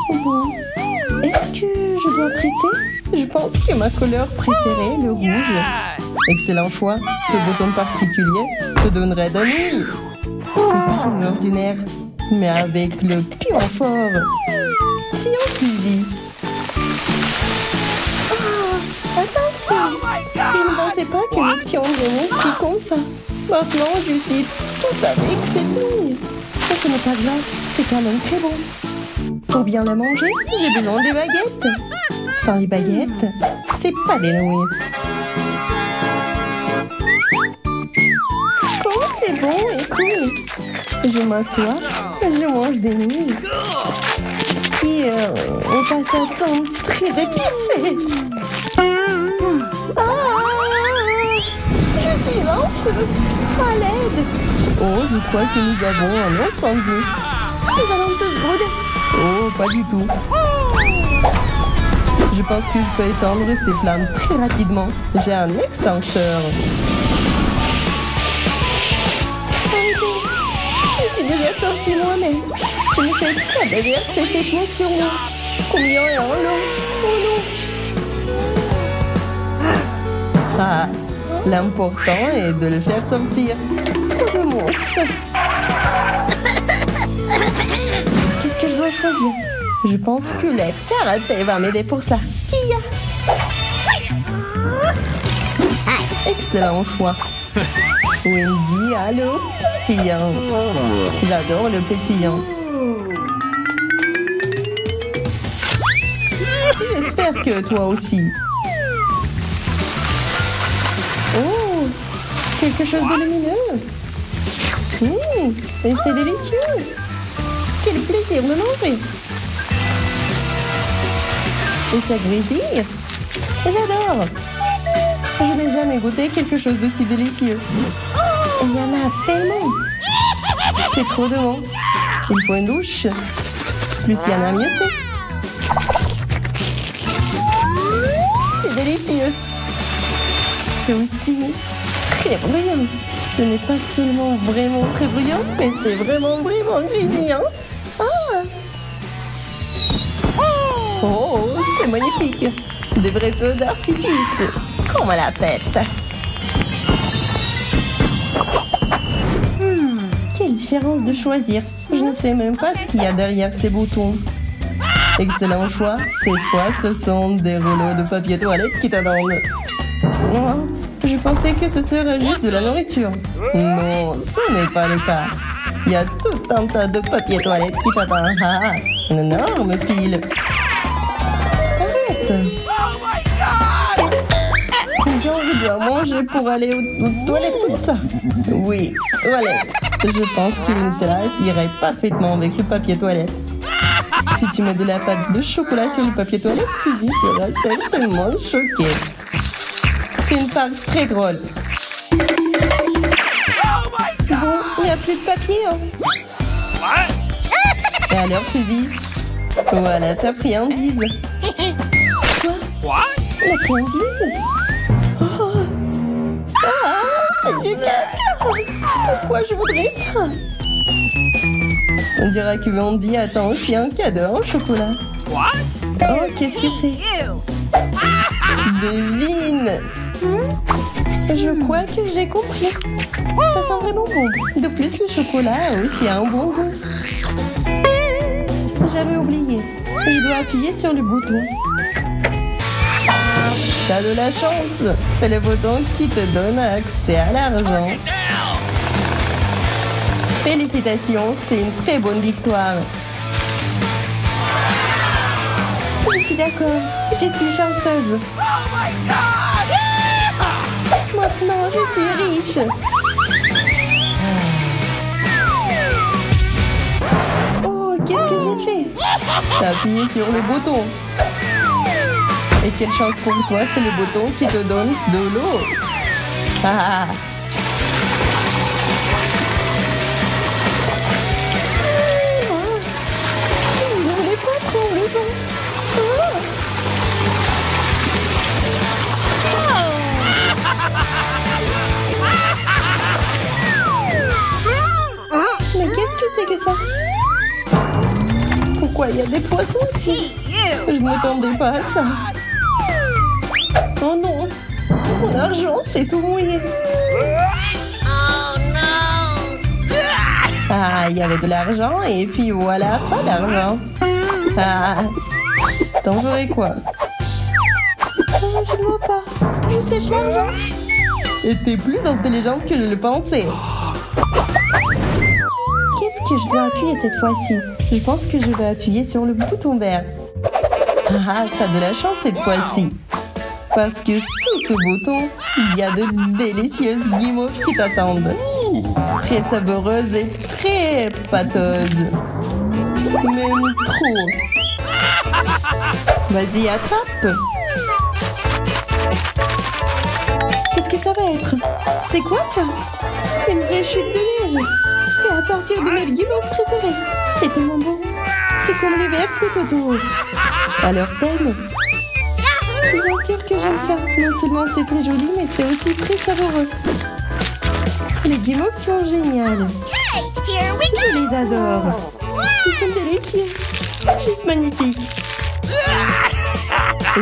Bon. Est-ce que je dois presser? Je pense que ma couleur préférée, le rouge. Excellent choix. Ce bouton particulier te donnerait de nuit. Mais pas une ordinaire, mais avec le pion fort. Si on Suzy. Oh, attention! Je ne pensais pas que le pion de mon pied comme ça. Maintenant, je suis tout avec cette nouilles. Mais ce n'est pas grave, c'est quand même très bon. Pour bien la manger, j'ai besoin des baguettes. Sans les baguettes, c'est pas des nouilles. Oh, c'est bon et cool. Je m'assois, je mange des nouilles. Qui, au passage, sont très épicées. Ah, je suis en feu. À l'aide. Oh, je crois que nous avons un incendie. Nous allons tous brûler. Oh, pas du tout. Je pense que je peux éteindre ces flammes très rapidement. J'ai un extincteur. Arrêtez. Je suis déjà sortie moi-même. Je ne fais pas déverser cette eau sur moi. Combien est en l'eau? Oh non. Ah, l'important est de le faire sortir. Trop de mousse. Qu'est-ce que je dois choisir? Je pense que le karaté va m'aider pour ça. Kia! Excellent choix. Wendy, allô? Pétillant. J'adore le pétillant. J'espère que toi aussi. Oh! Quelque chose de lumineux. Et c'est délicieux. Quel plaisir de manger. Et ça grésille. J'adore. Je n'ai jamais goûté quelque chose d'aussi délicieux. Il y en a tellement. C'est trop de bon. Il faut une douche. Plus il y en a, mieux c'est. C'est délicieux. C'est aussi très bruyant. Ce n'est pas seulement vraiment très bruyant, mais c'est vraiment grésillant. Ah! Oh, c'est magnifique. Des vrais feux d'artifice. Comme à la fête. Quelle différence de choisir. Je ne sais même pas ce qu'il y a derrière ces boutons. Excellent choix. Cette fois, ce sont des rouleaux de papier toilette qui t'attendent. Oh, je pensais que ce serait juste de la nourriture. Non, ce n'est pas le cas. Il y a tout un tas de papier toilette qui t'attend. Ah, une énorme pile. Arrête. Combien je dois manger pour aller aux toilettes comme ça? Oui, toilette. Je pense que le Nutella irait parfaitement avec le papier toilette. Si tu mets de la pâte de chocolat sur le papier toilette, Suzy sera certainement choquée. C'est une farce très drôle. Bon, il n'y a plus de papier. Hein. Et alors, Suzy? Voilà ta friandise. Quoi? La friandise? Oh. Ah, c'est du caca. Pourquoi je voudrais ça? On dirait que Wendy attend aussi un cadeau en chocolat. Oh, qu'est-ce que c'est? Devine. Je crois que j'ai compris. Ça sent vraiment bon. De plus, le chocolat a aussi un bon goût. J'avais oublié. Je dois appuyer sur le bouton. T'as de la chance. C'est le bouton qui te donne accès à l'argent. Félicitations, c'est une très bonne victoire. Je suis d'accord. Je suis chanceuse. Maintenant, je suis riche. Oh, qu'est-ce que j'ai fait? T'as appuyé sur le bouton. Et quelle chance pour toi, c'est le bouton qui te donne de l'eau. Ah! Ne voulez pas trop le don. Mais qu'est-ce que c'est que ça? Quoi, il y a des poissons ici? Je ne m'attendais pas à ça. Oh non, mon argent s'est tout mouillé. Ah, il y avait de l'argent et puis voilà, pas d'argent. Ah, t'en ferais quoi? Oh, je ne vois pas. Je sèche l'argent. Et t'es plus intelligente que je le pensais. Qu'est-ce que je dois appuyer cette fois-ci? Je pense que je vais appuyer sur le bouton vert. Ah, t'as de la chance cette fois-ci. Parce que sous ce bouton, il y a de délicieuses guimauves qui t'attendent. Très savoreuses et très pâteuses. Même trop. Vas-y, attrape. Qu'est-ce que ça va être? C'est quoi ça? Une vraie chute de neige. Et à partir de mes guimauves préférées. C'est tellement beau. C'est comme les verres tout autour. Alors t'aimes? Bien sûr que j'aime ça. Non seulement c'est très joli, mais c'est aussi très savoureux. Les guimauves sont géniales. Je les adore. Ils sont délicieux. Juste magnifiques.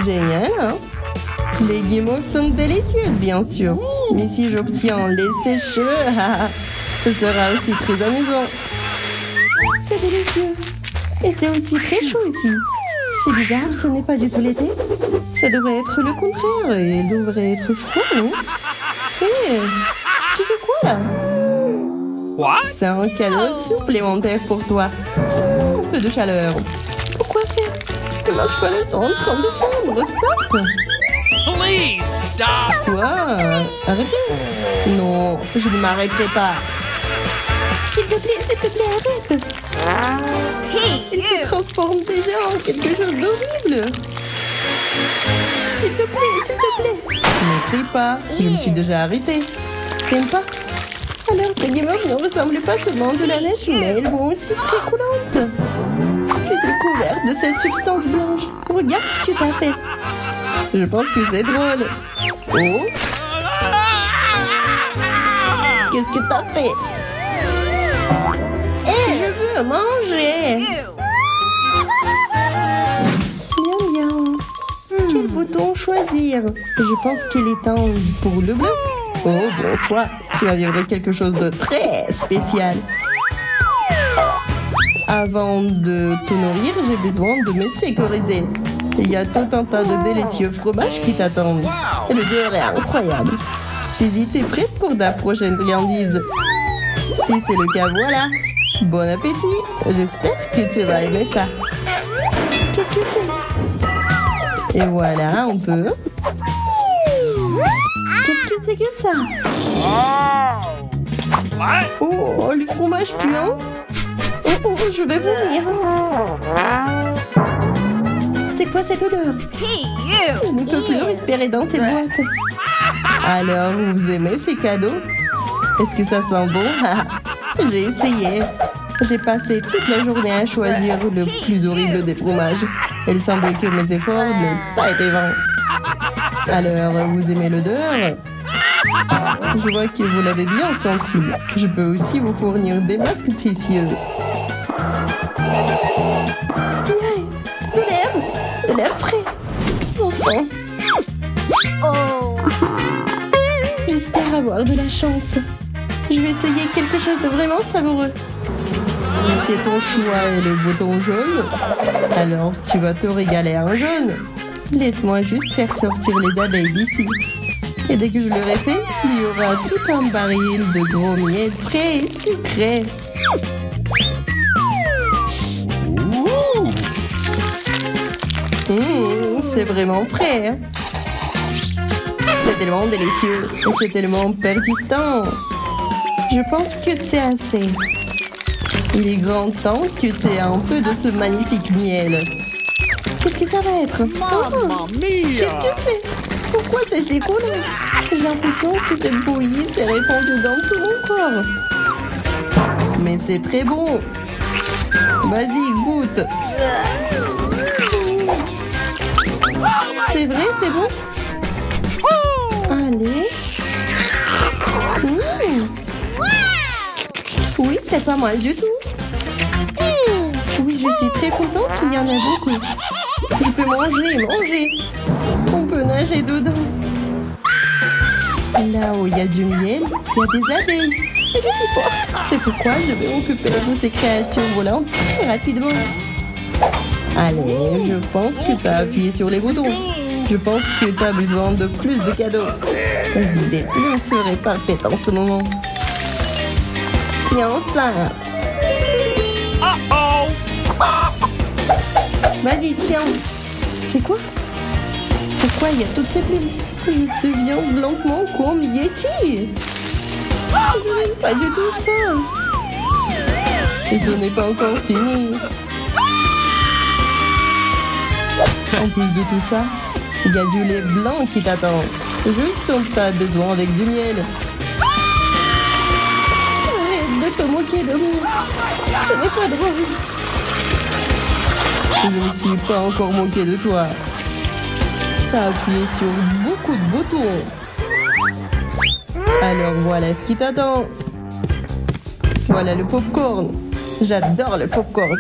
Génial, hein? Les guimauves sont délicieuses, bien sûr. Mais si j'obtiens les sécheux, ce sera aussi très amusant. C'est délicieux. Et c'est aussi très chaud ici. C'est bizarre, ce n'est pas du tout l'été. Ça devrait être le contraire. Et il devrait être froid, non? Hé, tu fais quoi là? C'est un cadeau supplémentaire pour toi. Un peu de chaleur. Pourquoi faire? Ne marche pas le sang en train de fondre. Stop! Please stop! Quoi? Arrêtez! Non, je ne m'arrêterai pas. S'il te plaît, arrête! Il se transforme déjà en quelque chose d'horrible. S'il te plaît. Ne crie pas, je me suis déjà arrêtée. T'aimes pas? Alors ces guimauves ne ressemblent pas seulement de la neige, mais elles vont aussi très coulantes. Je suis couverte de cette substance blanche. Regarde ce que t'as fait. Je pense que c'est drôle. Oh! Qu'est-ce que t'as fait? Je veux manger. Miam. Quel bouton choisir? Je pense qu'il est temps pour le bleu. Oh, bon choix. Tu vas vivre quelque chose de très spécial. Avant de te nourrir, j'ai besoin de me sécuriser. Il y a tout un tas de délicieux fromages qui t'attendent. Et le beurre est incroyable. Saisis, t'es prête pour ta prochaine friandise? Si c'est le cas, voilà. Bon appétit. J'espère que tu vas aimer ça. Qu'est-ce que c'est? Et voilà, on peut. Qu'est-ce que c'est que ça? Oh, le fromage puant. Oh, je vais vomir. C'est quoi cette odeur? Je ne peux plus respirer dans cette boîte. Alors, vous aimez ces cadeaux? Est-ce que ça sent bon? J'ai essayé. J'ai passé toute la journée à choisir le plus horrible des fromages. Il semble que mes efforts n'ont pas été vains. Alors, vous aimez l'odeur? Je vois que vous l'avez bien senti. Je peux aussi vous fournir des masques précieux. De l'air frais. Enfin. J'espère avoir de la chance. Je vais essayer quelque chose de vraiment savoureux. C'est ton choix et le bouton jaune. Alors, tu vas te régaler en jaune. Laisse-moi juste faire sortir les abeilles d'ici. Et dès que je l'aurai fait, il y aura tout un baril de gros miel frais et sucré. C'est vraiment frais. Hein? C'est tellement délicieux et c'est tellement persistant. Je pense que c'est assez. Il est grand temps que tu aies un peu de ce magnifique miel. Qu'est-ce que ça va être? Mamma mia! Qu'est-ce que c'est? Pourquoi c'est si collant? J'ai l'impression que cette bouillie s'est répandue dans tout mon corps. Mais c'est très bon. Vas-y, goûte. C'est vrai, c'est bon? Allez. Oui, c'est pas mal du tout. Oui, Je suis très contente qu'il y en a beaucoup. Je peux manger. On peut nager dedans. Là où il y a du miel, il y a des abeilles. Et je suis forte. C'est pourquoi je vais m'occuper de ces créatures volantes très rapidement. Allez, je pense que tu as appuyé sur les boutons. Je pense que tu as besoin de plus de cadeaux. Vas-y, des plumes seraient parfaites en ce moment. Tiens ça. Uh-oh! Vas-y, tiens. C'est quoi? Pourquoi il y a toutes ces plumes? Je deviens lentement comme Yeti. Je n'aime pas du tout ça. Et ce n'est pas encore fini. En plus de tout ça, il y a du lait blanc qui t'attend. Je sens que tu as besoin avec du miel. Arrête de te moquer de moi. Ce n'est pas drôle. Je ne me suis pas encore moqué de toi. Tu as appuyé sur beaucoup de boutons. Alors voilà ce qui t'attend. Voilà le popcorn. J'adore le popcorn.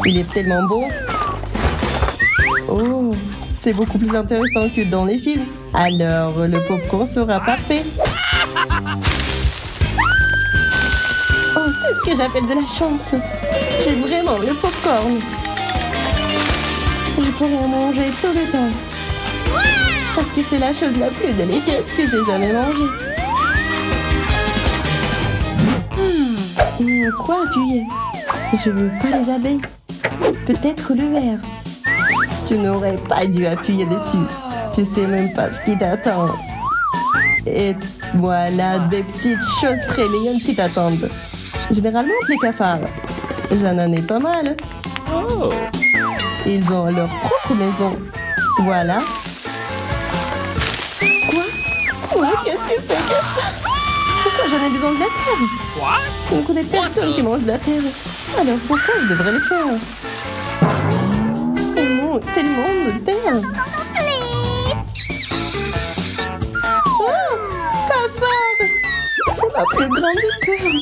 Il est tellement bon. Oh, c'est beaucoup plus intéressant que dans les films. Alors le popcorn sera parfait. Oh, c'est ce que j'appelle de la chance. J'ai vraiment le popcorn. Je pourrais en manger tout le temps. Parce que c'est la chose la plus délicieuse que j'ai jamais mangée. Quoi appuyer? Je veux pas les abeilles. Peut-être le verre. Tu n'aurais pas dû appuyer dessus. Tu sais même pas ce qui t'attend. Et voilà des petites choses très mignonnes qui t'attendent. Généralement, les cafards. J'en ai pas mal. Oh! Ils ont leur propre maison. Voilà. Quoi? Qu'est-ce que c'est que ça? Pourquoi j'en ai besoin de la terre? What? Je ne connais personne qui mange de la terre. Alors pourquoi je devrais le faire? Oh non, tellement de terre. Oh, cafard! C'est ma plus grande peur.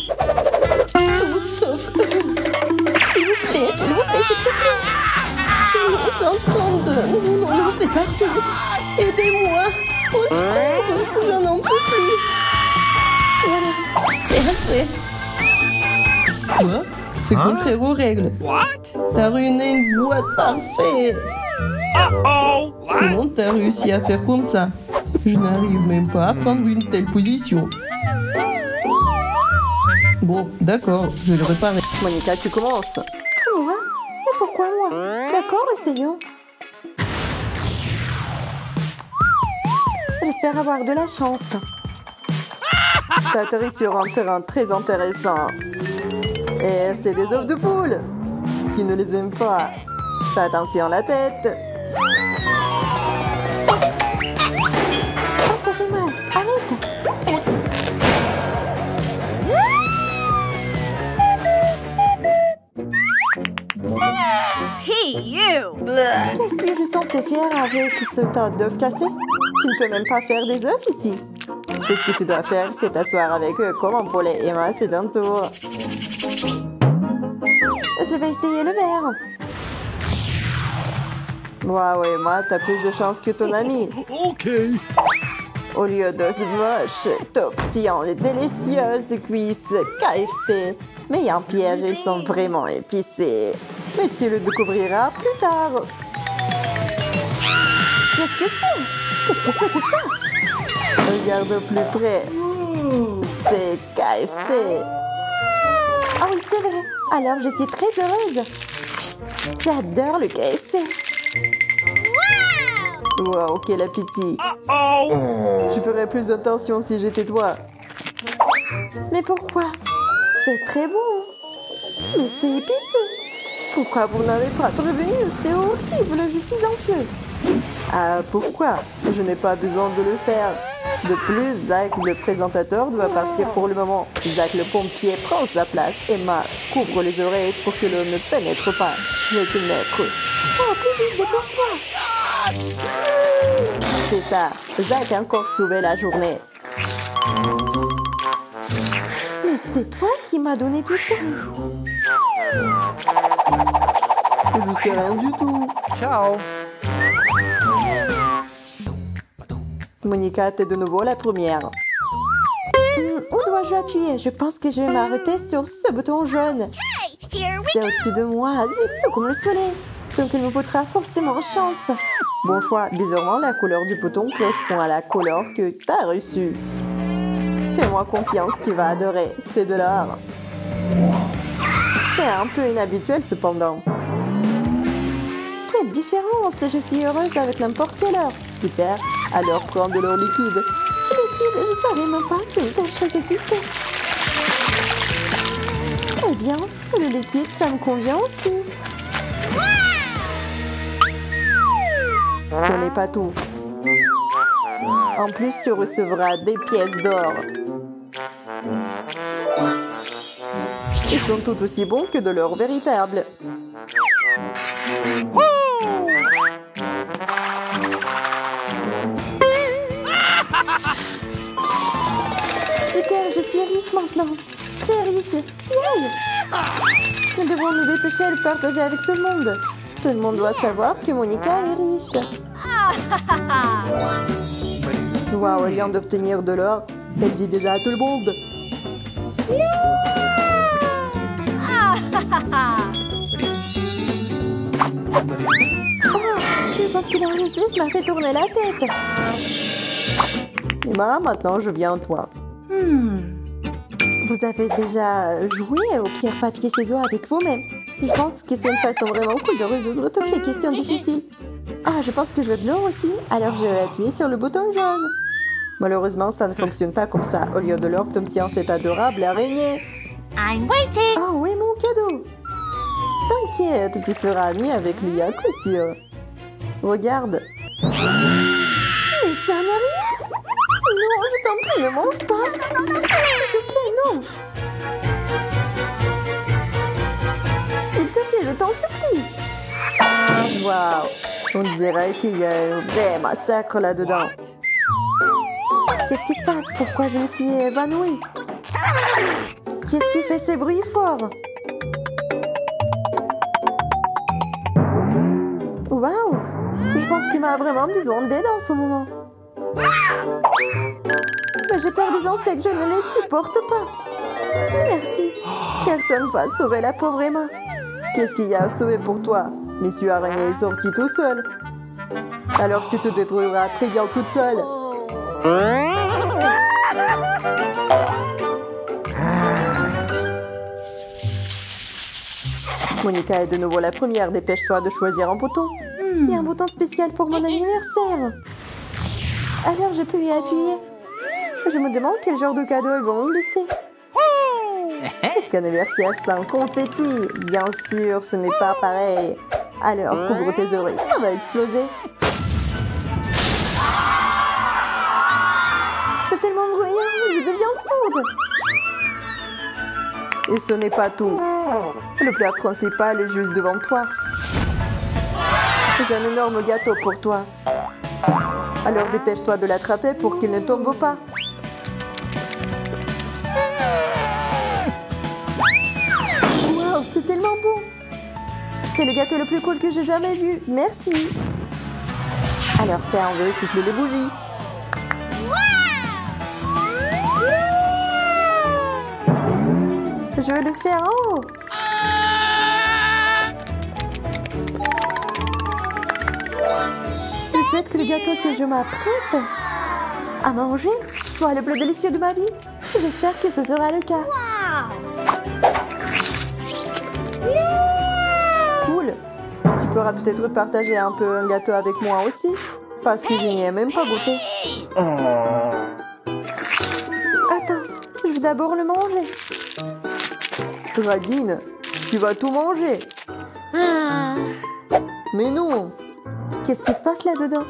Tout sauf s'il vous plaît, s'il te plaît. Non, c'est en train de... Non, c'est partout. Aidez-moi. Au secours, je n'en peux plus. Voilà, c'est assez. Quoi? C'est contraire aux règles. What? T'as ruiné une boîte parfaite. Uh-oh! What? Comment t'as réussi à faire comme ça? Je n'arrive même pas à prendre une telle position. Bon, d'accord, je vais le réparer. Monica, tu commences. Moi? Mais pourquoi moi? D'accord, essayons. J'espère avoir de la chance. T'as atterri sur un terrain très intéressant. Et c'est des œufs de poule. Qui ne les aime pas? Fais attention à la tête. Oh, ça fait mal. Arrête. Hey, you! Qu'est-ce que je censée faire avec ce tas d'œufs cassés? Tu ne peux même pas faire des œufs ici. Tout ce que tu dois faire, c'est t'asseoir avec eux comme un poulet. Emma, c'est ton tour. Je vais essayer le verre. Waouh, Emma, t'as plus de chance que ton ami. OK. Au lieu d'os moches, t'obtiens les délicieuses cuisses KFC. Mais il y a un piège, ils sont vraiment épicés. Mais tu le découvriras plus tard. Qu'est-ce que c'est? Qu'est-ce que c'est que ça? Regarde au plus près. C'est KFC. Ah oui, c'est vrai. Alors, je suis très heureuse. J'adore le KFC. Wow, quel appétit. Uh-oh! Je ferais plus attention si j'étais toi. Mais pourquoi? C'est très bon. Mais c'est épicé. Pourquoi vous n'avez pas prévenu? C'est horrible, je suis en feu. Ah, pourquoi? Je n'ai pas besoin de le faire. De plus, Zach, le présentateur, doit partir pour le moment. Zach, le pompier, prend sa place. Emma couvre les oreilles pour que l'eau ne pénètre pas. Je vais te mettre. Oh, plus vite, dépêche-toi. C'est ça. Zach a encore sauvé la journée. Mais c'est toi qui m'as donné tout ça. Je sais rien du tout. Ciao. Monica, t'es de nouveau la première. Où dois-je appuyer? Je pense que je vais m'arrêter sur ce bouton jaune. Here we C'est au-dessus de moi, c'est tout comme le soleil. Donc il me portera forcément chance. Bon choix, désormais la couleur du bouton correspond à la couleur que t'as reçue. Fais-moi confiance, tu vas adorer, c'est de l'or. C'est un peu inhabituel cependant. Quelle différence, je suis heureuse avec n'importe quelle heure. Super, alors prends de l'eau liquide. Liquide, je savais même pas qu'une telle chose existait. Eh bien, le liquide, ça me convient aussi. Ce n'est pas tout. En plus, tu recevras des pièces d'or. Ils sont tout aussi bons que de l'or véritable. Super, je suis riche maintenant. Très riche. Yay! Nous devons nous dépêcher et le partager avec tout le monde. Tout le monde doit savoir que Monica est riche. Waouh, elle vient d'obtenir de l'or. Elle dit déjà à tout le monde. Oh, je pense que la richesse m'a fait tourner la tête. Emma, maintenant je viens à toi. Vous avez déjà joué au pierre, papier, ciseaux avec vous-même. Je pense que c'est une façon vraiment cool de résoudre toutes les questions difficiles. Ah, je pense que je veux de l'or aussi. Alors je vais appuyer sur le bouton jaune. Malheureusement, ça ne fonctionne pas comme ça. Au lieu de l'or, tu obtiens cette adorable araignée. I'm waiting. Ah oui, mon cadeau. T'inquiète, tu seras ami avec lui à coup sûr. Regarde. Mais c'est un araignée. Non, je t'en prie, ne mange pas. S'il te plaît, non. S'il te plaît, je t'en supplie. Waouh, on dirait qu'il y a un vrai massacre là-dedans. Qu'est-ce qui se passe? Pourquoi je me suis évanouie? Qu'est-ce qui fait ces bruits forts? Waouh, je pense qu'il m'a vraiment besoin d'aide en ce moment. Mais j'ai peur des insectes, je ne les supporte pas. Merci. Personne va sauver la pauvre Emma. Qu'est-ce qu'il y a à sauver pour toi? Monsieur Araignée est sorti tout seul. Alors tu te débrouilleras très bien toute seule. Monica est de nouveau la première. Dépêche-toi de choisir un bouton. Il y a un bouton spécial pour mon anniversaire. Alors je peux y appuyer. Je me demande quel genre de cadeau ils vont me laisser. Qu'est-ce qu'anniversaire sans confetti? Bien sûr, ce n'est pas pareil. Alors couvre tes oreilles, ça va exploser. C'est tellement bruyant, je deviens sourde. Et ce n'est pas tout. Le plat principal est juste devant toi. J'ai un énorme gâteau pour toi. Alors dépêche-toi de l'attraper pour qu'il ne tombe pas. Wow, c'est tellement beau. C'est le gâteau le plus cool que j'ai jamais vu. Merci. Alors fais un vœu, souffle les bougies. Je vais le faire en haut. Je souhaite que le gâteau que je m'apprête à manger soit le plus délicieux de ma vie. J'espère que ce sera le cas. Cool. Tu pourras peut-être partager un peu un gâteau avec moi aussi, parce que je n'y ai même pas goûté. Attends, je vais d'abord le manger. Radine, tu vas tout manger. Mais non. Qu'est-ce qui se passe là-dedans?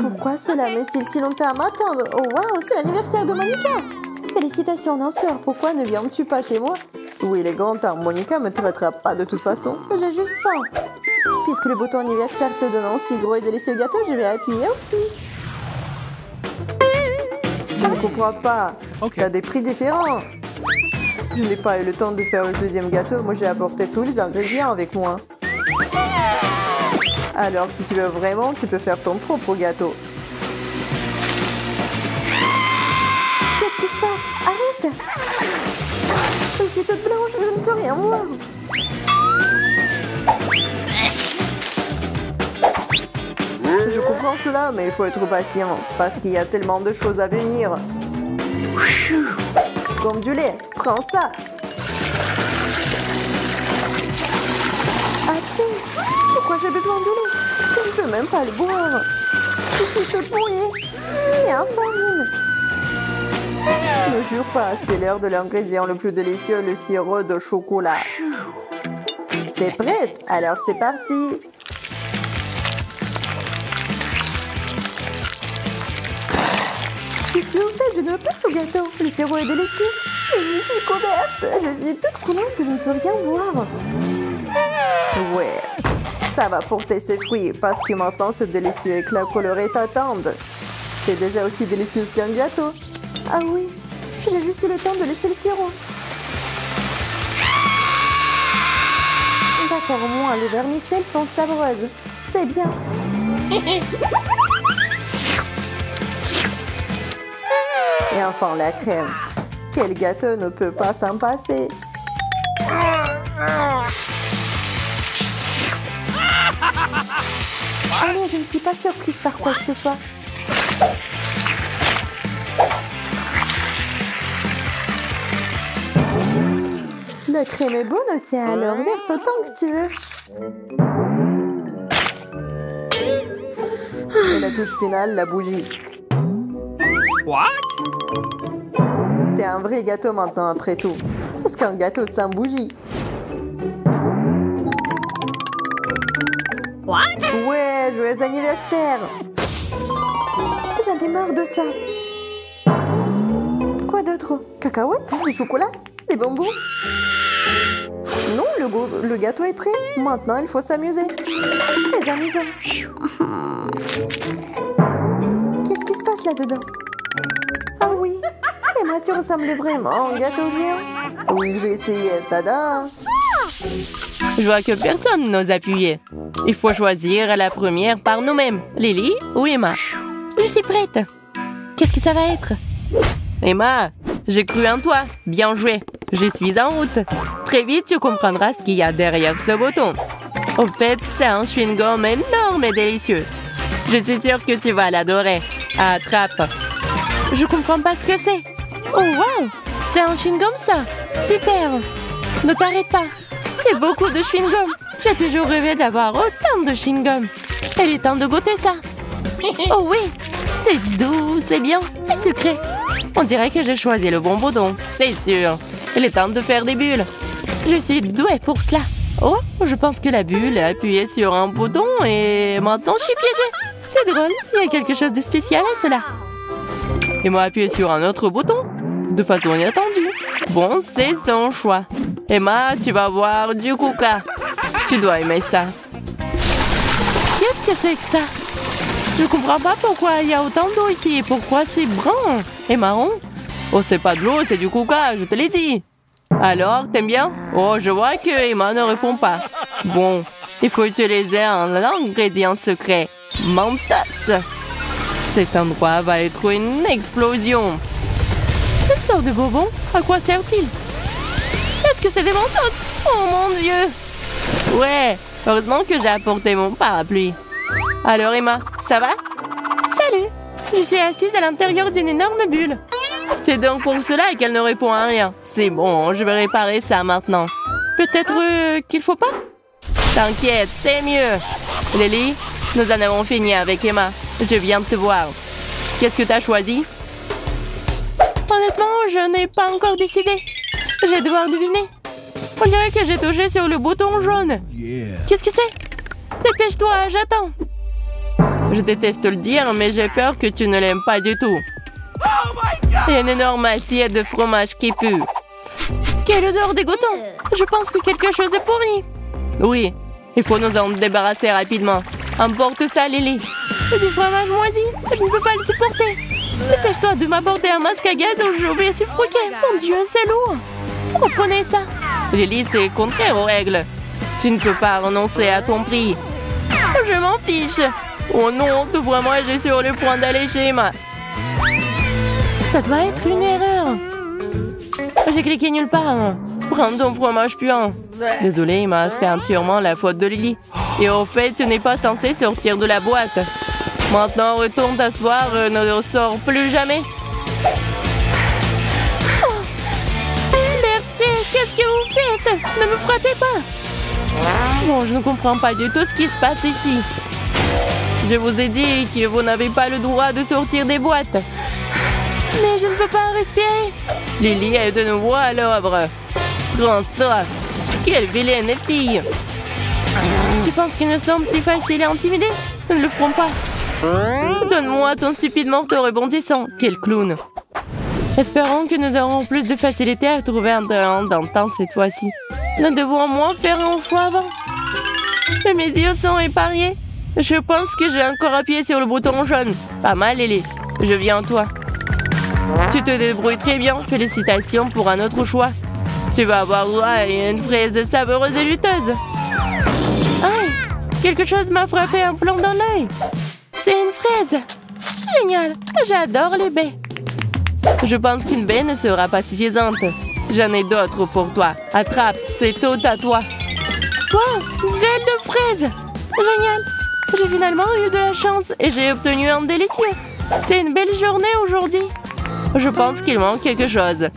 Pourquoi cela met-il si longtemps à m'attendre? Oh waouh, c'est l'anniversaire de Monica. Félicitations danseur, pourquoi ne viens-tu pas chez moi? Oui, il est grand temps, Monica me traitera pas de toute façon. J'ai juste faim. Puisque le bouton anniversaire te donne un si gros et délicieux gâteau, je vais appuyer aussi. Je ne comprends pas. Ok. T'as des prix différents. Je n'ai pas eu le temps de faire le deuxième gâteau. Moi, j'ai apporté tous les ingrédients avec moi. Alors, si tu veux vraiment, tu peux faire ton propre gâteau. Qu'est-ce qui se passe? Arrête! Je suis toute blanche, je ne peux rien voir. Je comprends cela, mais il faut être patient, parce qu'il y a tellement de choses à venir. Comme du lait, prends ça. Assez. Pourquoi j'ai besoin de lait? Je ne peux même pas le boire. Je suis toute mouillée et infarine. Ne jure pas, c'est l'heure de l'ingrédient le plus délicieux, le sirop de chocolat. T'es prête? Alors c'est parti. Qu'est-ce que vous faites? Je ne veux pas ce gâteau. Le sirop est délicieux. Je suis couverte. Je suis toute croulante. Je ne peux rien voir. Ouais. Ça va porter ses fruits parce que maintenant ce délicieux éclat coloré t'attendent. C'est déjà aussi délicieux qu'un gâteau. Ah oui. J'ai juste eu le temps de lécher le sirop. D'accord, au moins les vermicelles sont savreuses. C'est bien. Et enfin la crème. Quel gâteau ne peut pas s'en passer? Oh non, je ne suis pas surprise par quoi que ce soit. La crème est bonne aussi, alors verse autant que tu veux. Et la touche finale, la bougie. What? T'es un vrai gâteau maintenant après tout. Parce qu'un gâteau sans bougie. What? Ouais, joyeux anniversaire. J'en ai marre de ça. Quoi d'autre? Cacahuètes? Du chocolat? Des bonbons? Non, le gâteau est prêt. Maintenant, il faut s'amuser. Très amusant. Qu'est-ce qui se passe là-dedans? Ah oui. Emma, tu ressembles vraiment à un gâteau géant. Oui, j'ai essayé. Tada! Je vois que personne n'ose appuyer. Il faut choisir la première par nous-mêmes. Lily ou Emma? Je suis prête. Qu'est-ce que ça va être? Emma, j'ai cru en toi. Bien joué. Je suis en route. Très vite, tu comprendras ce qu'il y a derrière ce bouton. Au fait, c'est un chewing-gum énorme et délicieux. Je suis sûre que tu vas l'adorer. Attrape. Je comprends pas ce que c'est. Oh, wow! C'est un chewing-gum, ça? Super! Ne t'arrête pas. C'est beaucoup de chewing-gum. J'ai toujours rêvé d'avoir autant de chewing-gum. Il est temps de goûter ça. Oh oui! C'est doux, c'est bien et sucré. On dirait que j'ai choisi le bon bouton, c'est sûr. Il est temps de faire des bulles. Je suis douée pour cela. Oh, je pense que la bulle a appuyé sur un bouton et maintenant je suis piégée. C'est drôle, il y a quelque chose de spécial à cela. Et moi appuyer sur un autre bouton de façon inattendue. Bon, c'est son choix. Emma, tu vas voir du coca. Tu dois aimer ça. Qu'est-ce que c'est que ça? Je comprends pas pourquoi il y a autant d'eau ici et pourquoi c'est brun et marron. Oh, c'est pas de l'eau, c'est du coca, je te l'ai dit. Alors, t'aimes bien? Oh, je vois que Emma ne répond pas. Bon, il faut utiliser un ingrédient secret. Mentos. Cet endroit va être une explosion. Quelle sorte de bonbon? À quoi sert-il? Est-ce que c'est des Mentos? Oh mon Dieu! Ouais, heureusement que j'ai apporté mon parapluie. Alors Emma, ça va? Salut! Je suis assise à l'intérieur d'une énorme bulle. C'est donc pour cela qu'elle ne répond à rien. C'est bon, je vais réparer ça maintenant. Peut-être qu'il faut pas? T'inquiète, c'est mieux. Lily, nous en avons fini avec Emma. Je viens de te voir. Qu'est-ce que t'as choisi? Honnêtement, je n'ai pas encore décidé. Je vais devoir deviner. On dirait que j'ai touché sur le bouton jaune. Qu'est-ce que c'est? Dépêche-toi, j'attends. Je déteste le dire, mais j'ai peur que tu ne l'aimes pas du tout. Il y a une énorme assiette de fromage qui pue. Quelle odeur dégoûtante! Je pense que quelque chose est pourri. Oui, il faut nous en débarrasser rapidement. Emporte ça, Lily. C'est du fromage moisi. Je ne peux pas le supporter. Dépêche-toi de m'apporter un masque à gaz ou je vais suffoquer. Mon Dieu, c'est lourd. Comprenez ça? Lily, c'est contraire aux règles. Tu ne peux pas renoncer à ton prix. Je m'en fiche. Oh non, ouvre-moi, j'ai sur le point d'aller chez Emma. Ça doit être une erreur. J'ai cliqué nulle part. Prends ton fromage puant. Désolée, Emma, c'est entièrement la faute de Lily. Et au fait, tu n'es pas censée sortir de la boîte. Maintenant, retourne t'asseoir, ne ressors plus jamais. Oh. Mais qu'est-ce que vous faites? Ne me frappez pas. Bon, je ne comprends pas du tout ce qui se passe ici. Je vous ai dit que vous n'avez pas le droit de sortir des boîtes. Mais je ne peux pas respirer. Lily est de nouveau à l'œuvre. Grand ça. Quelle vilaine fille. Tu penses que nous sommes si faciles à intimider? Nous ne le ferons pas. Donne-moi ton stupide marteau rebondissant. Quel clown. Espérons que nous aurons plus de facilité à trouver un talent d'antan cette fois-ci. Nous devons au moins faire un choix avant. Mais mes yeux sont épargnés. Je pense que j'ai encore appuyé sur le bouton jaune. Pas mal, Lily. Je viens à toi. Tu te débrouilles très bien. Félicitations pour un autre choix. Tu vas avoir droit à une fraise savoureuse et juteuse. Aïe! Quelque chose m'a frappé un plomb dans l'œil. C'est une fraise. Génial. J'adore les baies. Je pense qu'une baie ne sera pas suffisante. J'en ai d'autres pour toi. Attrape, c'est tout à toi. Wow, graines de fraises. Génial. J'ai finalement eu de la chance et j'ai obtenu un délicieux. C'est une belle journée aujourd'hui. Je pense qu'il manque quelque chose.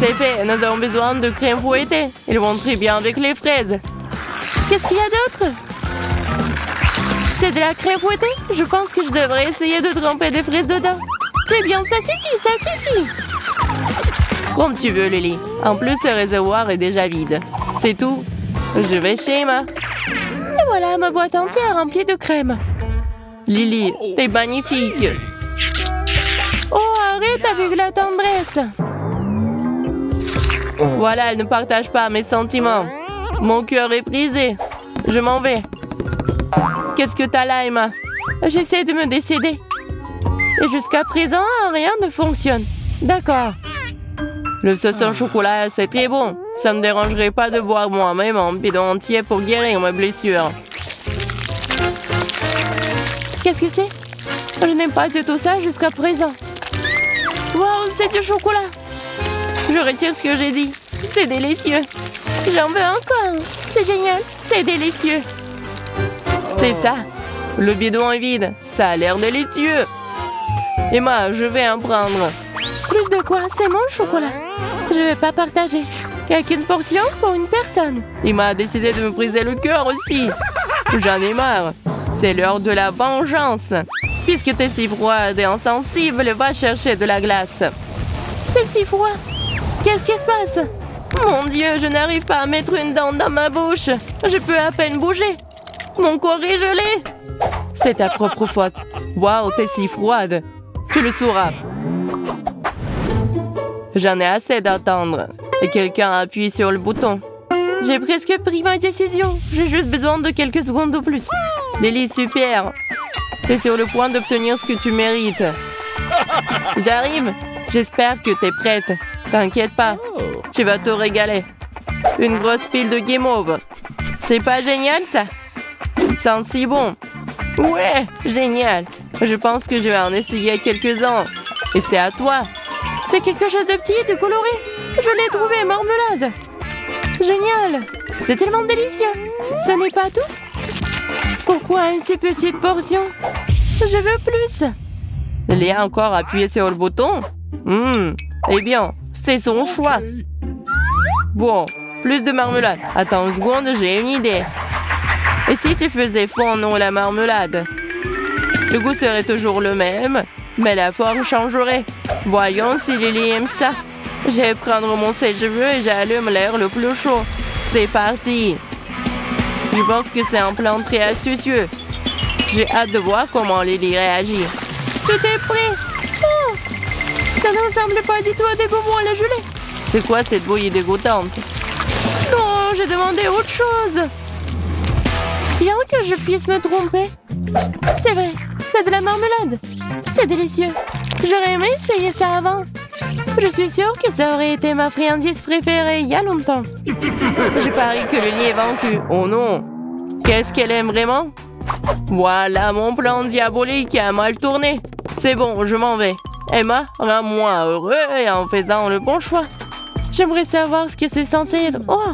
C'est fait, nous avons besoin de crème fouettée. Ils vont très bien avec les fraises. Qu'est-ce qu'il y a d'autre? C'est de la crème fouettée? Je pense que je devrais essayer de tremper des fraises dedans. Très bien, ça suffit, ça suffit. Comme tu veux, Lily. En plus, ce réservoir est déjà vide. C'est tout. Je vais chez Emma. Et voilà ma boîte entière remplie de crème. Lily, t'es magnifique. Oh, arrête avec la tendresse. Voilà, elle ne partage pas mes sentiments. Mon cœur est brisé. Je m'en vais. Qu'est-ce que t'as là, Emma? J'essaie de me décider. Et jusqu'à présent, rien ne fonctionne. D'accord. Le sauce au chocolat, c'est très bon. Ça ne me dérangerait pas de boire moi-même un bidon entier pour guérir mes blessures. Qu'est-ce que c'est? Je n'aime pas du tout ça jusqu'à présent. Wow, c'est du chocolat. Je retire ce que j'ai dit. C'est délicieux. J'en veux encore. C'est génial. C'est délicieux. C'est ça. Le bidon est vide. Ça a l'air délicieux. Emma, je vais en prendre. Plus de quoi? C'est mon chocolat. Je ne vais pas partager. Il n'y a qu'une portion pour une personne. Emma a décidé de me briser le cœur aussi. J'en ai marre. C'est l'heure de la vengeance. Puisque tu es si froide et insensible, va chercher de la glace. C'est si froid. Qu'est-ce qui se passe? Mon Dieu, je n'arrive pas à mettre une dent dans ma bouche. Je peux à peine bouger. Mon corps est gelé. C'est ta propre faute. Waouh, t'es si froide. Tu le sauras. J'en ai assez d'attendre. Et quelqu'un appuie sur le bouton. J'ai presque pris ma décision. J'ai juste besoin de quelques secondes de plus. Lily, super. T'es sur le point d'obtenir ce que tu mérites. J'arrive. J'espère que t'es prête. T'inquiète pas. Tu vas te régaler. Une grosse pile de guimauve. C'est pas génial, ça? Sent si bon. Ouais, génial. Je pense que je vais en essayer quelques-uns. Et c'est à toi. C'est quelque chose de petit, de coloré. Je l'ai trouvé, marmelade. Génial. C'est tellement délicieux. Ce n'est pas tout? Pourquoi une si petite portion? Je veux plus. Il a encore appuyé sur le bouton? Eh bien, c'est son choix. Bon, plus de marmelade. Attends une seconde, j'ai une idée. Et si tu faisais fondre la marmelade? Le goût serait toujours le même, mais la forme changerait. Voyons si Lily aime ça. Je vais prendre mon sèche-cheveux et j'allume l'air le plus chaud. C'est parti. Je pense que c'est un plan très astucieux. J'ai hâte de voir comment Lily réagit. Tout est prêt. Oh, ça ne ressemble pas du tout à des bonbons à la gelée. C'est quoi cette bouillie dégoûtante? Non, j'ai demandé autre chose. Bien que je puisse me tromper. C'est vrai, c'est de la marmelade. C'est délicieux. J'aurais aimé essayer ça avant. Je suis sûre que ça aurait été ma friandise préférée il y a longtemps. Je parie que Lily est vaincue. Oh non! Qu'est-ce qu'elle aime vraiment? Voilà mon plan diabolique a mal tourné. C'est bon, je m'en vais. Emma, rends-moi heureux en faisant le bon choix. J'aimerais savoir ce que c'est censé être. Oh!